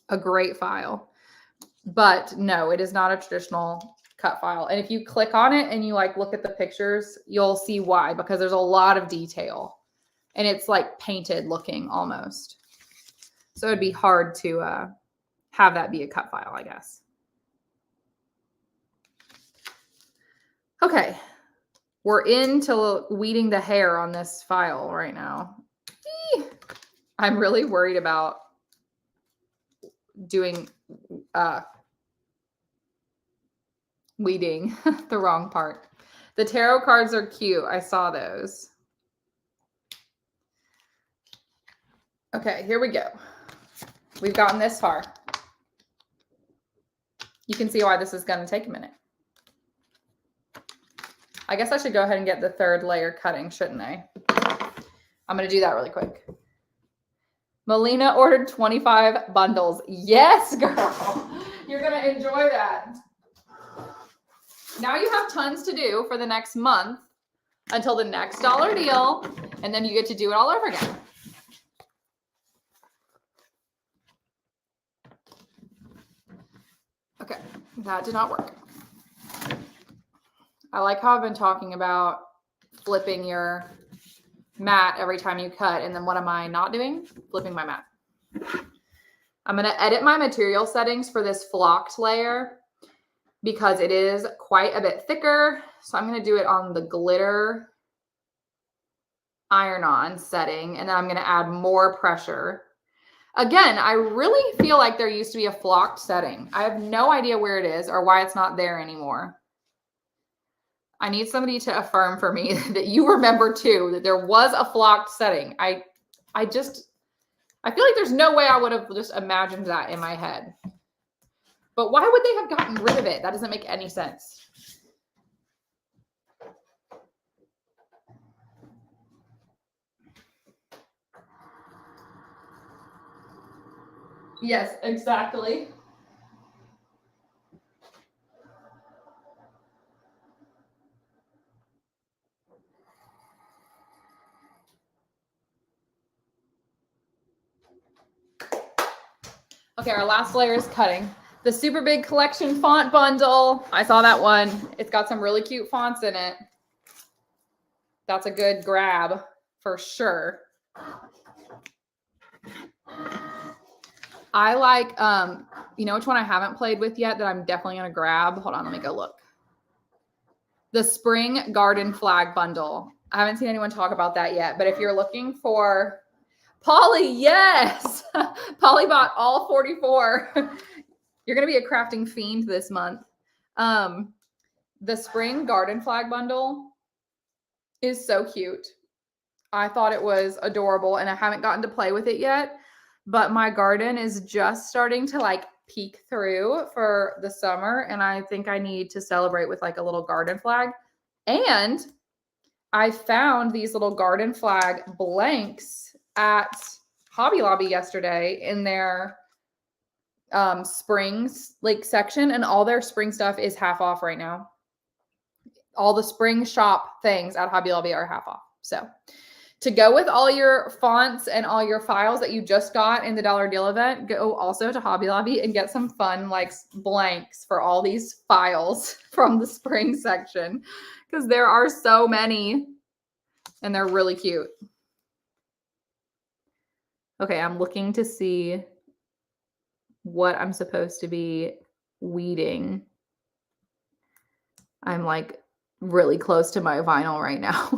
A: A great file. But no, it is not a traditional cut file. And if you click on it and you like look at the pictures, you'll see why, because there's a lot of detail and it's like painted looking almost. So it'd be hard to have that be a cut file, I guess. Okay. We're into weeding the hair on this file right now. I'm really worried about doing weeding the wrong part. The tarot cards are cute. I saw those. Okay, here we go. We've gotten this far. You can see why this is going to take a minute. I guess I should go ahead and get the third layer cutting, shouldn't I? I'm going to do that really quick. Melina ordered 25 bundles. Yes, girl. You're going to enjoy that. Now you have tons to do for the next month until the next dollar deal, and then you get to do it all over again. Okay, that did not work. I like how I've been talking about flipping your mat every time you cut, and then what am I not doing? Flipping my mat. I'm going to edit my material settings for this flocked layer because it is quite a bit thicker. So I'm going to do it on the glitter iron-on setting, and then I'm going to add more pressure. Again, I really feel like there used to be a flocked setting. I have no idea where it is or why it's not there anymore. I need somebody to affirm for me that you remember too, that there was a flocked setting. I feel like there's no way I would have just imagined that in my head. But why would they have gotten rid of it? That doesn't make any sense. Yes, exactly. Okay, our last layer is cutting. The Super Big Collection font bundle. I saw that one. It's got some really cute fonts in it. That's a good grab for sure. I like, you know which one I haven't played with yet that I'm definitely going to grab? Hold on, let me go look. The Spring Garden Flag Bundle. I haven't seen anyone talk about that yet, but if you're looking for Polly, yes! Polly bought all 44. You're going to be a crafting fiend this month. The Spring Garden Flag Bundle is so cute. I thought it was adorable, and I haven't gotten to play with it yet, but my garden is just starting to like peek through for the summer, and I think I need to celebrate with like a little garden flag. And I found these little garden flag blanks at Hobby Lobby yesterday in their springs like section, and all their spring stuff is half off right now. All the spring shop things at Hobby Lobby are half off. So to go with all your fonts and all your files that you just got in the dollar deal event, go also to Hobby Lobby and get some fun like blanks for all these files from the spring section, because there are so many and they're really cute. Okay, I'm looking to see what I'm supposed to be weeding. I'm like really close to my vinyl right now.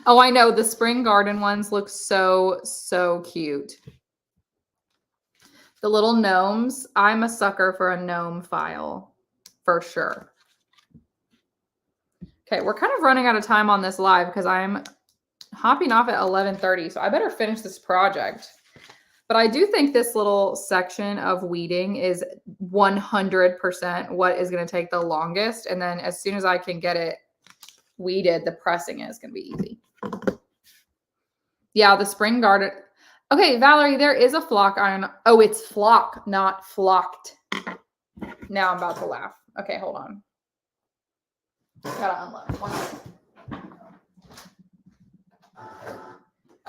A: Oh, I know. The spring garden ones look so, so cute. The little gnomes. I'm a sucker for a gnome file for sure. Okay, we're kind of running out of time on this live because I'm hopping off at 11:30, so I better finish this project. But I do think this little section of weeding is 100% what is going to take the longest. And then as soon as I can get it weeded, the pressing is going to be easy. Yeah, the spring garden. Okay, Valerie, there is a flock iron. Oh, it's flock, not flocked. Now I'm about to laugh. Okay, hold on. Gotta unload. 1 second.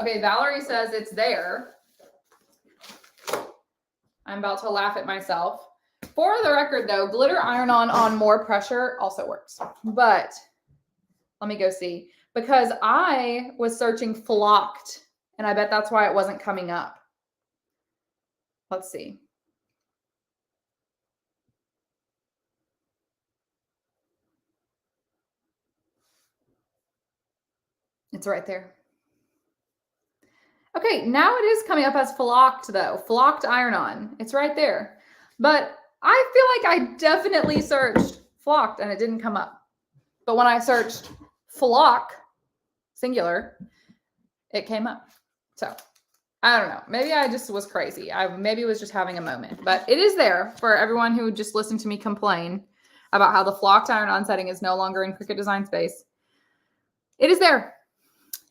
A: Okay, Valerie says it's there. I'm about to laugh at myself. For the record, though, glitter iron-on on more pressure also works. But let me go see. Because I was searching flocked, and I bet that's why it wasn't coming up. Let's see. It's right there. Okay, now it is coming up as flocked, though. Flocked iron-on. It's right there. But I feel like I definitely searched flocked, and it didn't come up. But when I searched flock, singular, it came up. So I don't know. Maybe I just was crazy. I maybe was just having a moment. But it is there for everyone who just listened to me complain about how the flocked iron-on setting is no longer in Cricut Design Space. It is there.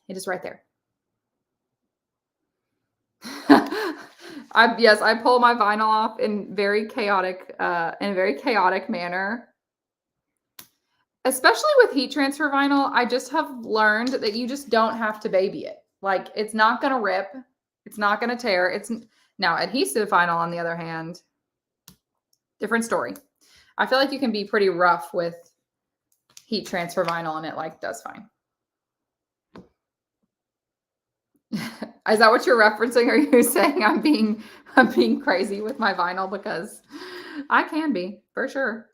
A: It is right there. I pull my vinyl off in a very chaotic manner. Especially with heat transfer vinyl, I just have learned that you just don't have to baby it. Like, it's not going to rip. It's not going to tear. It's now adhesive vinyl, on the other hand, different story. I feel like you can be pretty rough with heat transfer vinyl, and it like does fine. Is that what you're referencing? Are you saying I'm being crazy with my vinyl? Because I can be, for sure.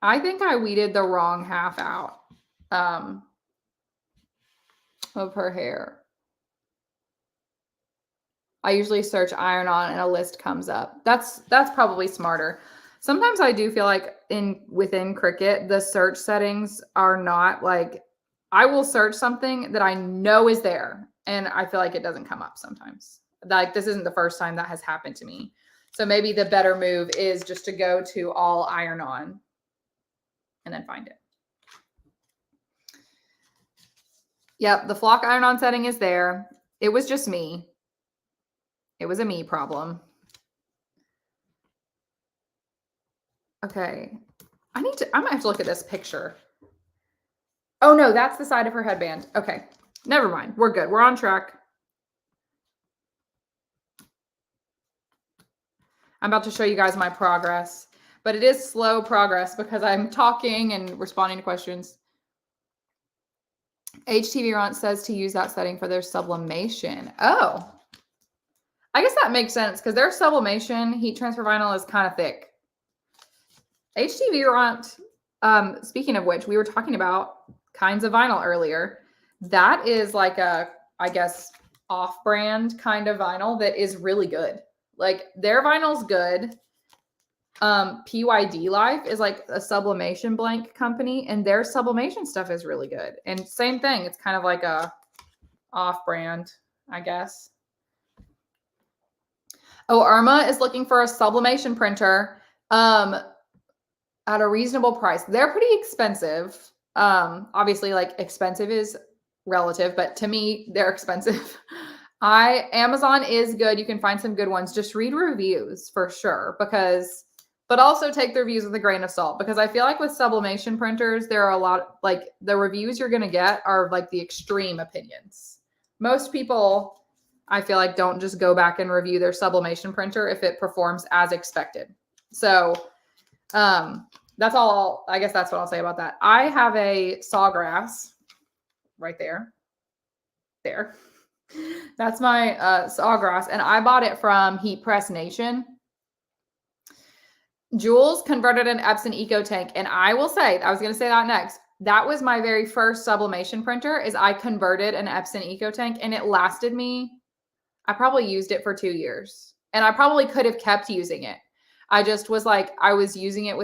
A: I think I weeded the wrong half out of her hair. I usually search iron-on and a list comes up. That's probably smarter. Sometimes I do feel like within Cricut, the search settings are not like, I will search something that I know is there, and I feel like it doesn't come up sometimes. Like, this isn't the first time that has happened to me. So maybe the better move is just to go to all iron-on and then find it. Yep, the flock iron-on setting is there. It was just me. It was a me problem. Okay. I might have to look at this picture. Oh no, that's the side of her headband. Okay. Never mind. We're good. We're on track. I'm about to show you guys my progress, but it is slow progress because I'm talking and responding to questions. HTV Rant says to use that setting for their sublimation. Oh, I guess that makes sense because their sublimation heat transfer vinyl is kind of thick. HTV Rant, speaking of which, we were talking about kinds of vinyl earlier. That is like a, I guess, off-brand kind of vinyl that is really good. Like their vinyl's good. PYD Life is like a sublimation blank company, and their sublimation stuff is really good. And same thing, it's kind of like a off-brand, I guess. Oh, Irma is looking for a sublimation printer at a reasonable price. They're pretty expensive. Obviously, like expensive is relative, but to me, they're expensive. Amazon is good. You can find some good ones. Just read reviews for sure, but also take the reviews with a grain of salt, because I feel like with sublimation printers, there are a lot, like the reviews you're going to get are like the extreme opinions. Most people, I feel like, don't just go back and review their sublimation printer if it performs as expected. So that's all. I guess that's what I'll say about that. I have a Sawgrass right there. There. That's my Sawgrass, and I bought it from Heat Press Nation. Jules converted an Epson EcoTank, and I will say, I was going to say that next. That was my very first sublimation printer. Is I converted an Epson EcoTank, and it lasted me. I probably used it for 2 years, and I probably could have kept using it. I just was like, I was using it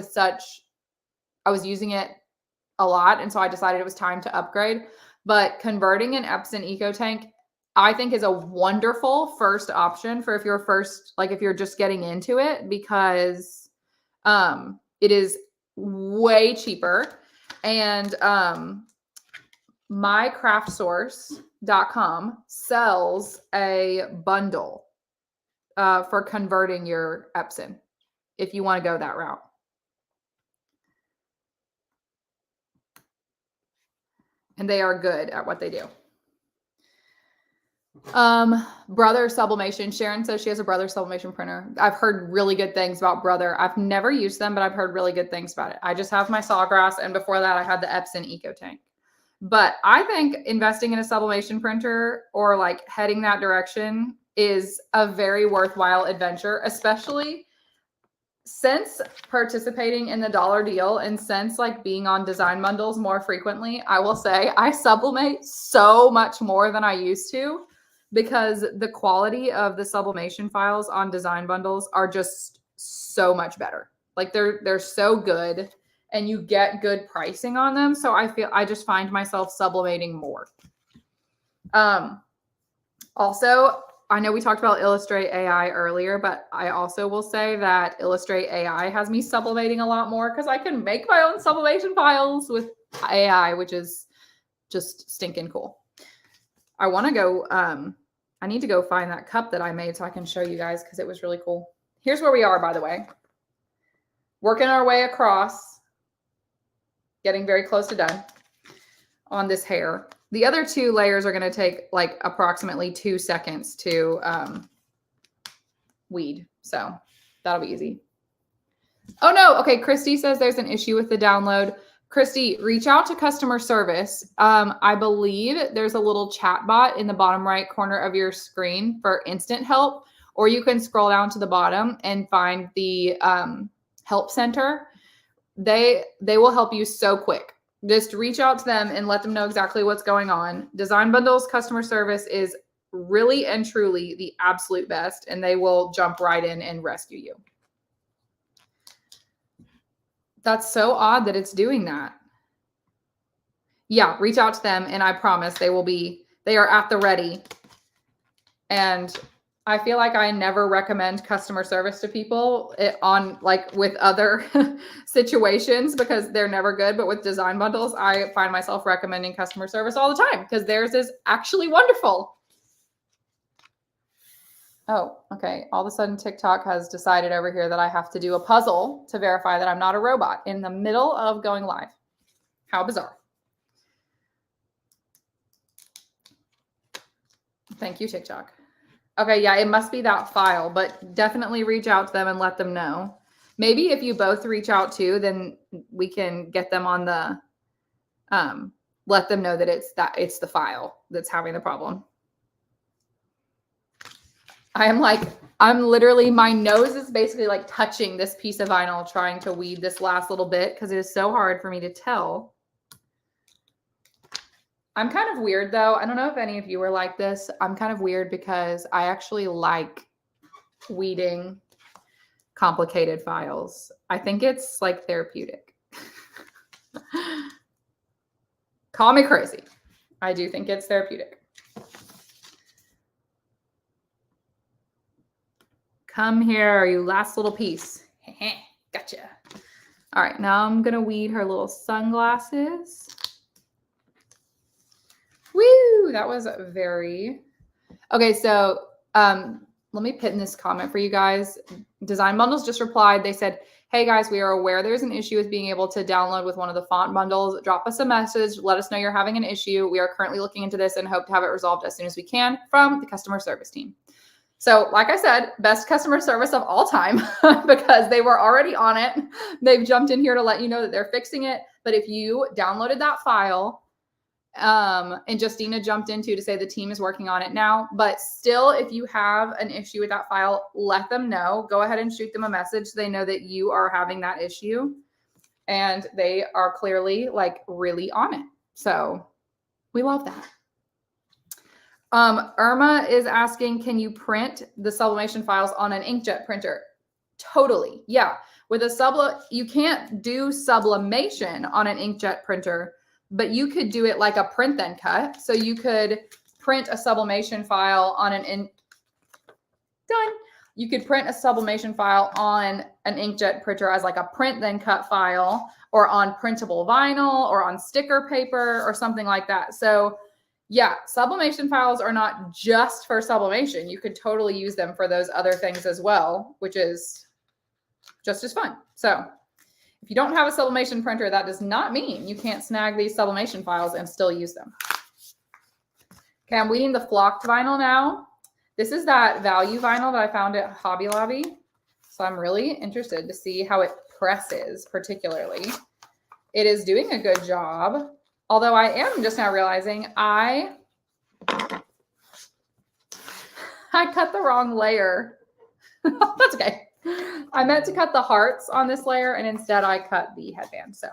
A: a lot, and so I decided it was time to upgrade. But converting an Epson EcoTank, I think, is a wonderful first option for if you're just getting into it, because it is way cheaper. And mycraftsource.com sells a bundle for converting your Epson if you want to go that route. And they are good at what they do. Brother Sublimation. Sharon says she has a Brother Sublimation printer. I've heard really good things about Brother. I've never used them, but I've heard really good things about it. I just have my Sawgrass, and before that I had the Epson EcoTank. But I think investing in a sublimation printer or like heading that direction is a very worthwhile adventure, especially since participating in the dollar deal and since like being on design bundles more frequently. I will say I sublimate so much more than I used to, because the quality of the sublimation files on design bundles are just so much better. Like they're so good, and you get good pricing on them. So I just find myself sublimating more. Also, I know we talked about Illustrate AI earlier, but I also will say that Illustrate AI has me sublimating a lot more, because I can make my own sublimation files with AI, which is just stinking cool. I want to go, I need to go find that cup that I made so I can show you guys, because it was really cool. Here's where we are, by the way. Working our way across, getting very close to done on this hair. The other 2 layers are going to take like approximately 2 seconds to weed. So that'll be easy. Oh no. Okay. Christy says there's an issue with the download. Christy, reach out to customer service. I believe there's a little chat bot in the bottom right corner of your screen for instant help, or you can scroll down to the bottom and find the help center. They will help you so quick. Just reach out to them and let them know exactly what's going on. Design Bundles customer service is really and truly the absolute best, and they will jump right in and rescue you. That's so odd that it's doing that. Yeah, reach out to them, and I promise they are at the ready. And I feel like I never recommend customer service to people on like with other situations, because they're never good. But with design bundles, I find myself recommending customer service all the time, because theirs is actually wonderful. Oh, okay. All of a sudden TikTok has decided over here that I have to do a puzzle to verify that I'm not a robot in the middle of going live. How bizarre. Thank you, TikTok. Okay, yeah, it must be that file, but definitely reach out to them and let them know. Maybe if you both reach out too, then we can get them on the let them know that it's the file that's having the problem. I'm literally, my nose is basically like touching this piece of vinyl, trying to weed this last little bit because it is so hard for me to tell. I'm kind of weird though. I don't know if any of you are like this. I'm kind of weird because I actually like weeding complicated files. I think it's like therapeutic. Call me crazy. I do think it's therapeutic. Come here, you last little piece. Gotcha. All right, now I'm gonna weed her little sunglasses. Woo, that was very... Okay, so let me pin this comment for you guys. Design Bundles just replied. They said, hey guys, we are aware there's an issue with being able to download with one of the font bundles. Drop us a message. Let us know you're having an issue. We are currently looking into this and hope to have it resolved as soon as we can from the customer service team. So like I said, best customer service of all time because they were already on it. They've jumped in here to let you know that they're fixing it. But if you downloaded that file, and Justina jumped into to say the team is working on it now, but still, if you have an issue with that file, let them know. Go ahead and shoot them a message so they know that you are having that issue, and they are clearly like really on it. So we love that. Irma is asking, can you print the sublimation files on an inkjet printer? Totally. Yeah. With a you can't do sublimation on an inkjet printer, but you could do it like a print then cut. So you could print a sublimation file on You could print a sublimation file on an inkjet printer as like a print then cut file, or on printable vinyl, or on sticker paper, or something like that. So yeah, sublimation files are not just for sublimation. You could totally use them for those other things as well, which is just as fun. So if you don't have a sublimation printer, that does not mean you can't snag these sublimation files and still use them. Okay, I'm weeding the flocked vinyl now. This is that value vinyl that I found at Hobby Lobby. So I'm really interested to see how it presses particularly. It is doing a good job. Although I am just now realizing I cut the wrong layer. That's okay. I meant to cut the hearts on this layer, and instead I cut the headband. So,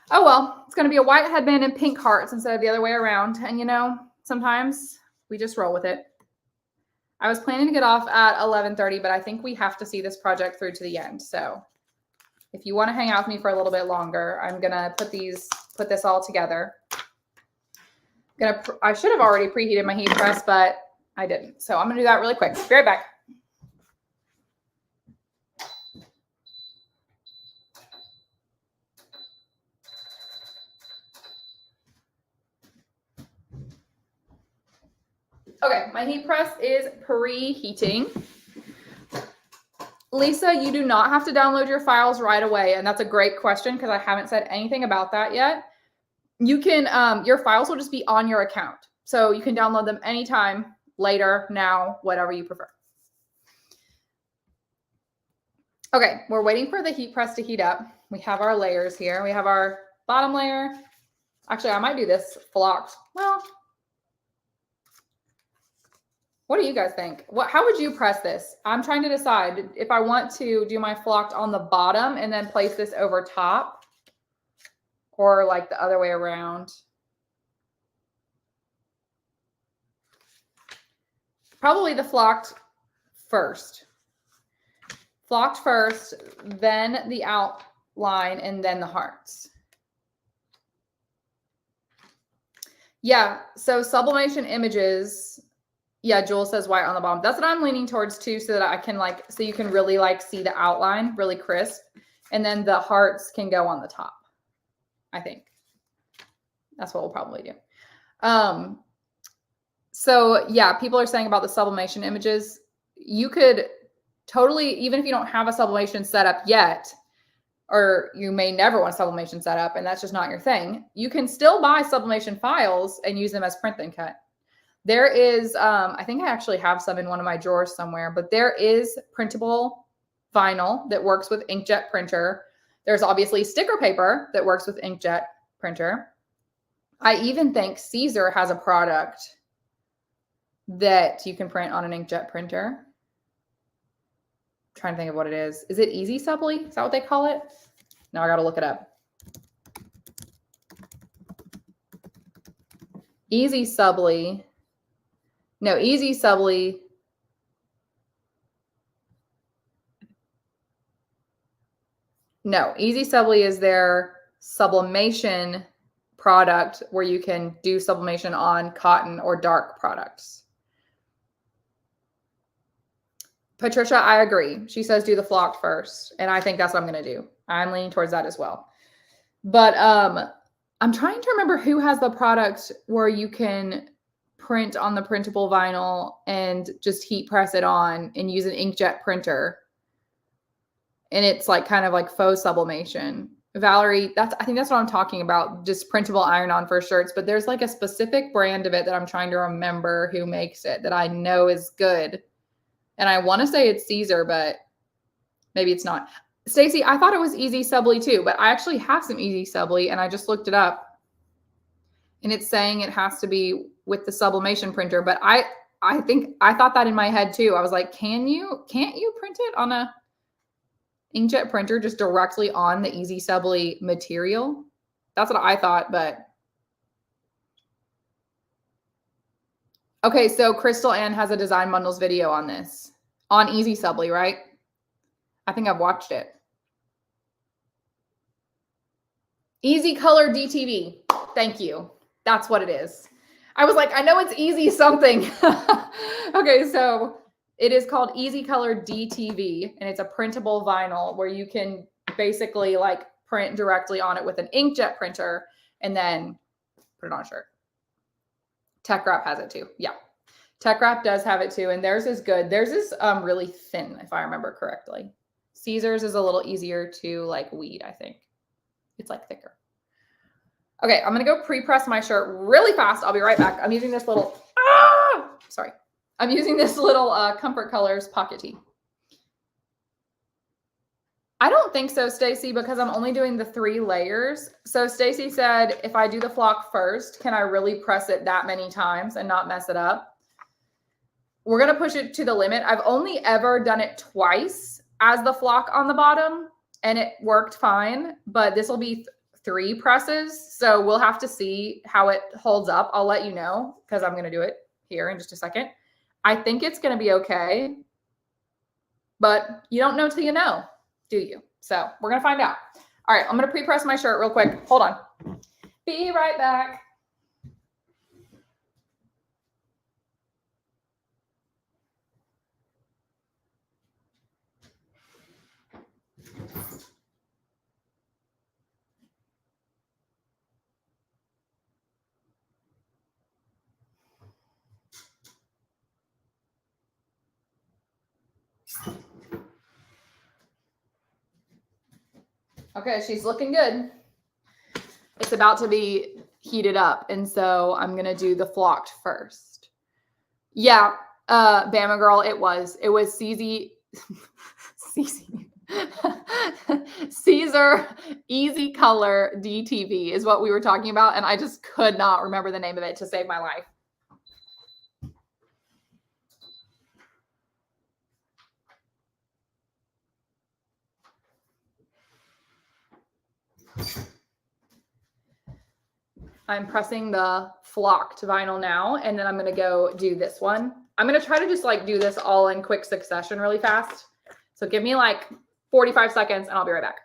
A: oh well, it's going to be a white headband and pink hearts instead of the other way around. And you know, sometimes we just roll with it. I was planning to get off at 11:30, but I think we have to see this project through to the end. So if you want to hang out with me for a little bit longer, I'm going to put this all together. I should have already preheated my heat press, but I didn't. So I'm going to do that really quick. Be right back. Okay, my heat press is preheating. Lisa, you do not have to download your files right away. And that's a great question because I haven't said anything about that yet. You can, your files will just be on your account. So you can download them anytime, later, now, whatever you prefer. Okay, we're waiting for the heat press to heat up. We have our layers here. We have our bottom layer. Actually, I might do this flocked. Well, what do you guys think? How would you press this? I'm trying to decide if I want to do my flocked on the bottom and then place this over top, or like the other way around. Probably the flocked first. Flocked first, then the outline, and then the hearts. Yeah, so sublimation images. Yeah, Joel says white on the bottom. That's what I'm leaning towards too, so that I can so you can really see the outline really crisp. And then the hearts can go on the top. I think that's what we'll probably do. So yeah, people are saying about the sublimation images, you could totally, even if you don't have a sublimation set up yet, or you may never want a sublimation set up and that's just not your thing, you can still buy sublimation files and use them as print then cut. There is, I think I actually have some in one of my drawers somewhere, but there is printable vinyl that works with inkjet printer. There's obviously sticker paper that works with inkjet printer. I even think Caesar has a product that you can print on an inkjet printer. I'm trying to think of what it is. Is it Easy Subli? Is that what they call it? Now I got to look it up. Easy Subli. No, Easy Subli. No, Easy Subli is their sublimation product where you can do sublimation on cotton or dark products. Patricia, I agree. She says do the flock first, and I think that's what I'm going to do. I'm leaning towards that as well. But I'm trying to remember who has the product where you can print on the printable vinyl and just heat press it on and use an inkjet printer. And it's like kind of like faux sublimation. Valerie, I think that's what I'm talking about, just printable iron-on for shirts. But there's like a specific brand of it that I'm trying to remember who makes it that I know is good. And I want to say it's Caesar, but maybe it's not. Stacy, I thought it was Easy Subli too, but I actually have some Easy Subli and I just looked it up. And it's saying it has to be with the sublimation printer, but I thought that in my head too. I was like, can't you print it on a inkjet printer just directly on the Easy Subli material? That's what I thought, but okay, so Crystal Ann has a Design Bundles video on this on Easy Subli, right? I think I've watched it. Easy Color DTV. Thank you. That's what it is. I was like, I know it's easy something. Okay, so it is called Easy Color DTV, and it's a printable vinyl where you can basically like print directly on it with an inkjet printer and then put it on a shirt. Tech Wrap has it too. Yeah. Tech Wrap does have it too, and theirs is good. Theirs is really thin, if I remember correctly. Caesar's is a little easier to like weed, I think. It's like thicker. Okay, I'm going to go pre-press my shirt really fast. I'll be right back. I'm using this little, I'm using this little Comfort Colors pocket tee. I don't think so, Stacy, because I'm only doing the 3 layers. So Stacy said, if I do the flock first, can I really press it that many times and not mess it up? We're going to push it to the limit. I've only ever done it twice as the flock on the bottom, and it worked fine, but this will be 3 presses. So we'll have to see how it holds up. I'll let you know because I'm going to do it here in just a second. I think it's going to be okay, but you don't know till you know, do you? So we're going to find out. All right, I'm going to pre-press my shirt real quick. Hold on. Be right back. Okay, she's looking good. It's about to be heated up, and so I'm going to do the flocked first. Yeah, Bama girl, it was Caesar Easy Color DTV is what we were talking about, and I just could not remember the name of it to save my life. I'm pressing the flocked vinyl now, and then I'm going to go do this one. I'm going to try to just like do this all in quick succession really fast. So give me like 45 seconds and I'll be right back.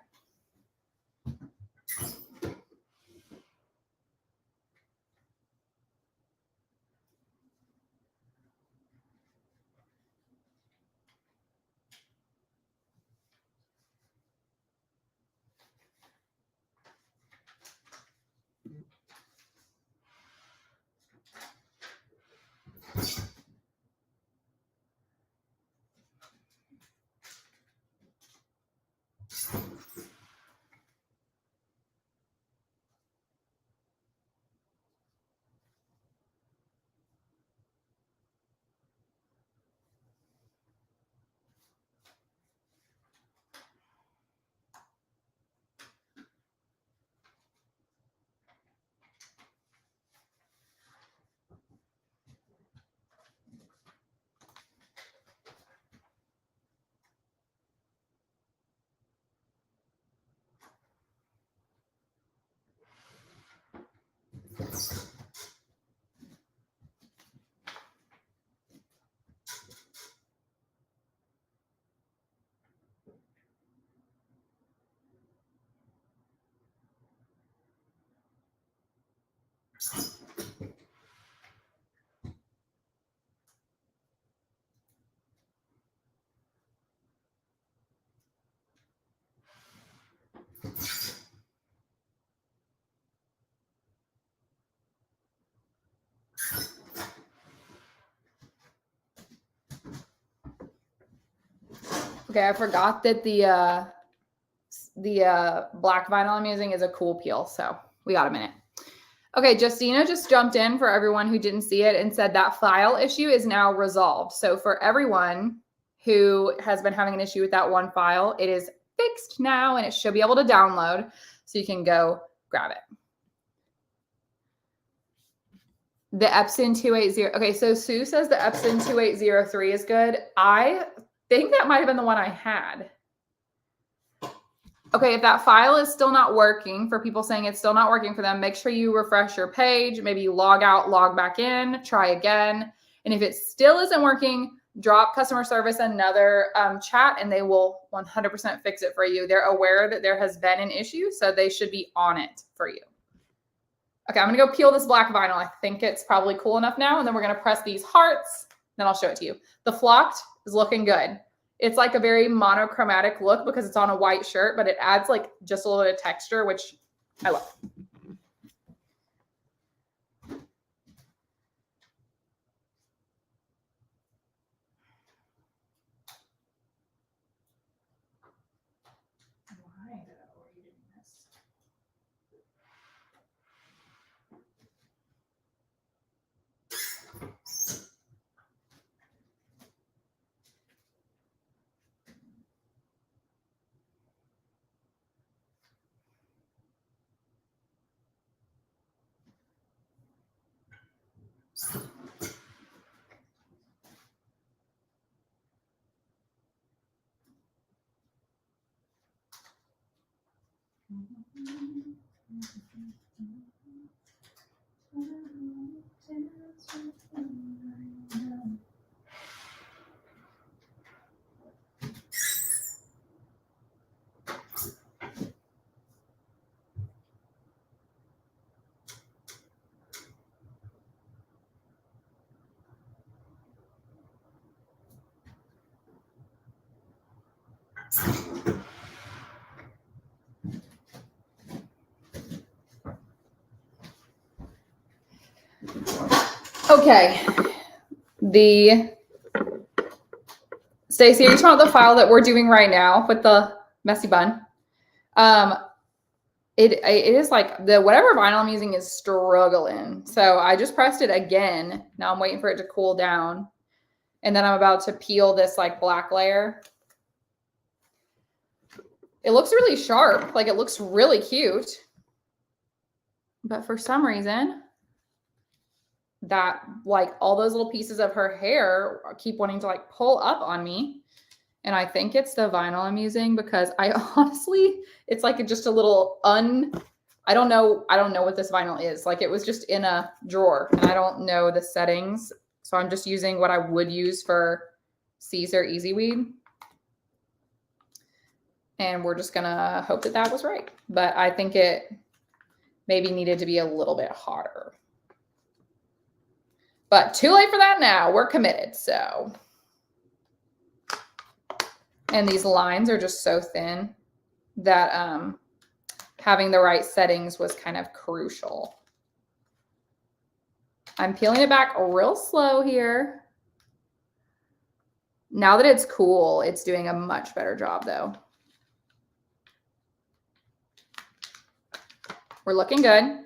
A: Okay, I forgot that the black vinyl I'm using is a cool peel, so we got a minute. Okay, Justina just jumped in for everyone who didn't see it and said that file issue is now resolved. So for everyone who has been having an issue with that one file, it is fixed now and it should be able to download, so you can go grab it. The Epson 280. Okay, so Sue says the Epson 2803 is good. I think that might have been the one I had. Okay, if that file is still not working, for people saying it's still not working for them, make sure you refresh your page. Maybe you log out, log back in, try again. And if it still isn't working, drop customer service another chat and they will 100% fix it for you. They're aware that there has been an issue, so they should be on it for you. Okay, I'm gonna go peel this black vinyl. I think it's probably cool enough now. And then we're gonna press these hearts, then I'll show it to you. The flocked is looking good. It's like a very monochromatic look because it's on a white shirt, but it adds like just a little bit of texture, which I love. Okay, Stacey, are you talking about the file that we're doing right now with the messy bun? It is like whatever vinyl I'm using is struggling. So I just pressed it again. Now I'm waiting for it to cool down. And then I'm about to peel this like black layer. It looks really sharp. Like it looks really cute. But for some reason, that like all those little pieces of her hair keep wanting to like pull up on me. And I think it's the vinyl I'm using because I honestly, it's like just a little I don't know what this vinyl is. Like it was just in a drawer and I don't know the settings. So I'm just using what I would use for Caesar Easy Weed. And we're just gonna hope that that was right. But I think it maybe needed to be a little bit hotter. But too late for that now. We're committed, so. And these lines are just so thin that having the right settings was kind of crucial. I'm peeling it back real slow here. Now that it's cool, it's doing a much better job though. We're looking good.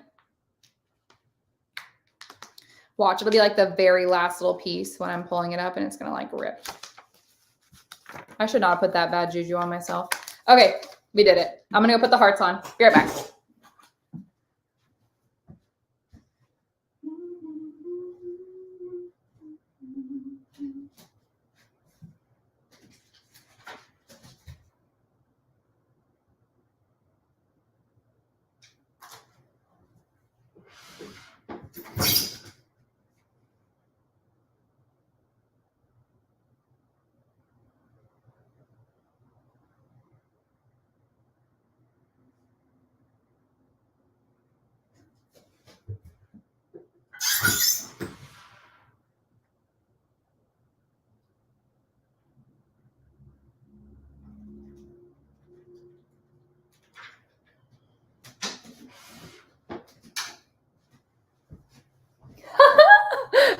A: Watch, it'll be like the very last little piece when I'm pulling it up and it's gonna like rip. I should not put that bad juju on myself. Okay, we did it. I'm gonna go put the hearts on. Be right back.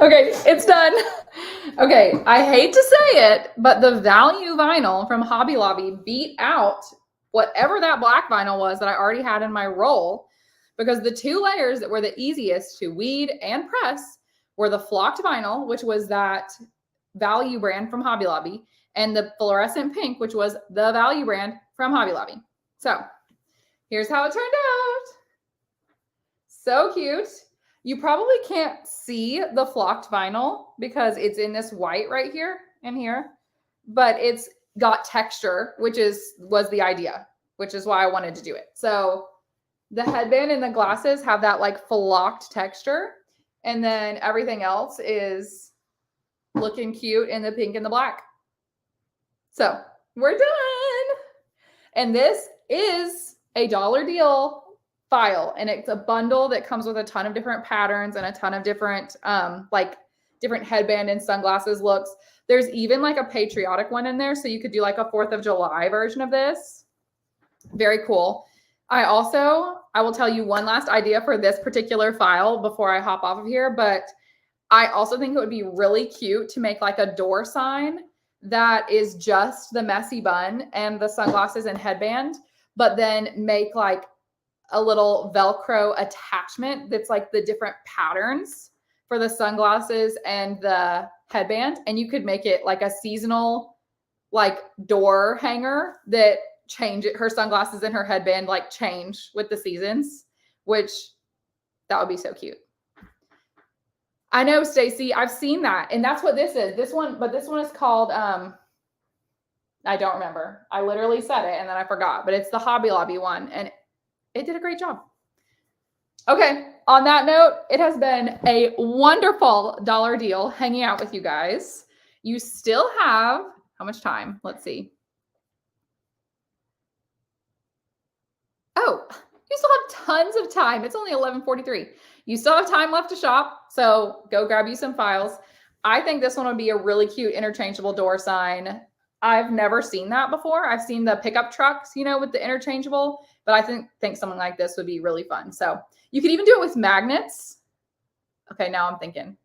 A: Okay, it's done. Okay, I hate to say it, but the value vinyl from Hobby Lobby beat out whatever that black vinyl was that I already had in my roll, because the two layers that were the easiest to weed and press were the flocked vinyl, which was that value brand from Hobby Lobby, and the fluorescent pink, which was the value brand from Hobby Lobby. So here's how it turned out. So cute. You probably can't see the flocked vinyl because it's in this white right here and here, but it's got texture, which was the idea, which is why I wanted to do it. So the headband and the glasses have that like flocked texture, and then everything else is looking cute in the pink and the black. So we're done. And this is a dollar deal file, and it's a bundle that comes with a ton of different patterns and a ton of different like different headband and sunglasses looks. There's even like a patriotic one in there, so you could do like a 4th of July version of this. Very cool. I will tell you one last idea for this particular file before I hop off of here, but I also think it would be really cute to make like a door sign that is just the messy bun and the sunglasses and headband, but then make like a little Velcro attachment that's like the different patterns for the sunglasses and the headband. And you could make it like a seasonal like door hanger that change it, her sunglasses and her headband like change with the seasons, which that would be so cute. I know, Stacy, I've seen that. And that's what this is. This one is called, I don't remember. I literally said it and then I forgot, but it's the Hobby Lobby one, and it did a great job. Okay, on that note, it has been a wonderful dollar deal hanging out with you guys. You still have, how much time? Let's see. Oh, you still have tons of time. It's only 11:43. You still have time left to shop, so go grab you some files. I think this one would be a really cute interchangeable door sign. I've never seen that before. I've seen the pickup trucks, you know, with the interchangeable, but I think something like this would be really fun. So you could even do it with magnets. Okay, now I'm thinking.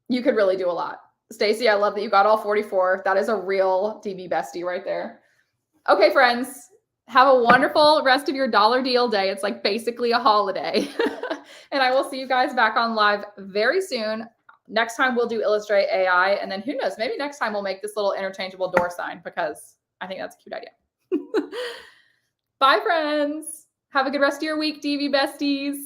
A: You could really do a lot. Stacy, I love that you got all 44. That is a real DB bestie right there. Okay, friends, have a wonderful rest of your dollar deal day. It's like basically a holiday. And I will see you guys back on live very soon. Next time we'll do Illustrate AI, and then who knows, maybe next time we'll make this little interchangeable door sign, because I think that's a cute idea. Bye, friends. Have a good rest of your week, DV besties.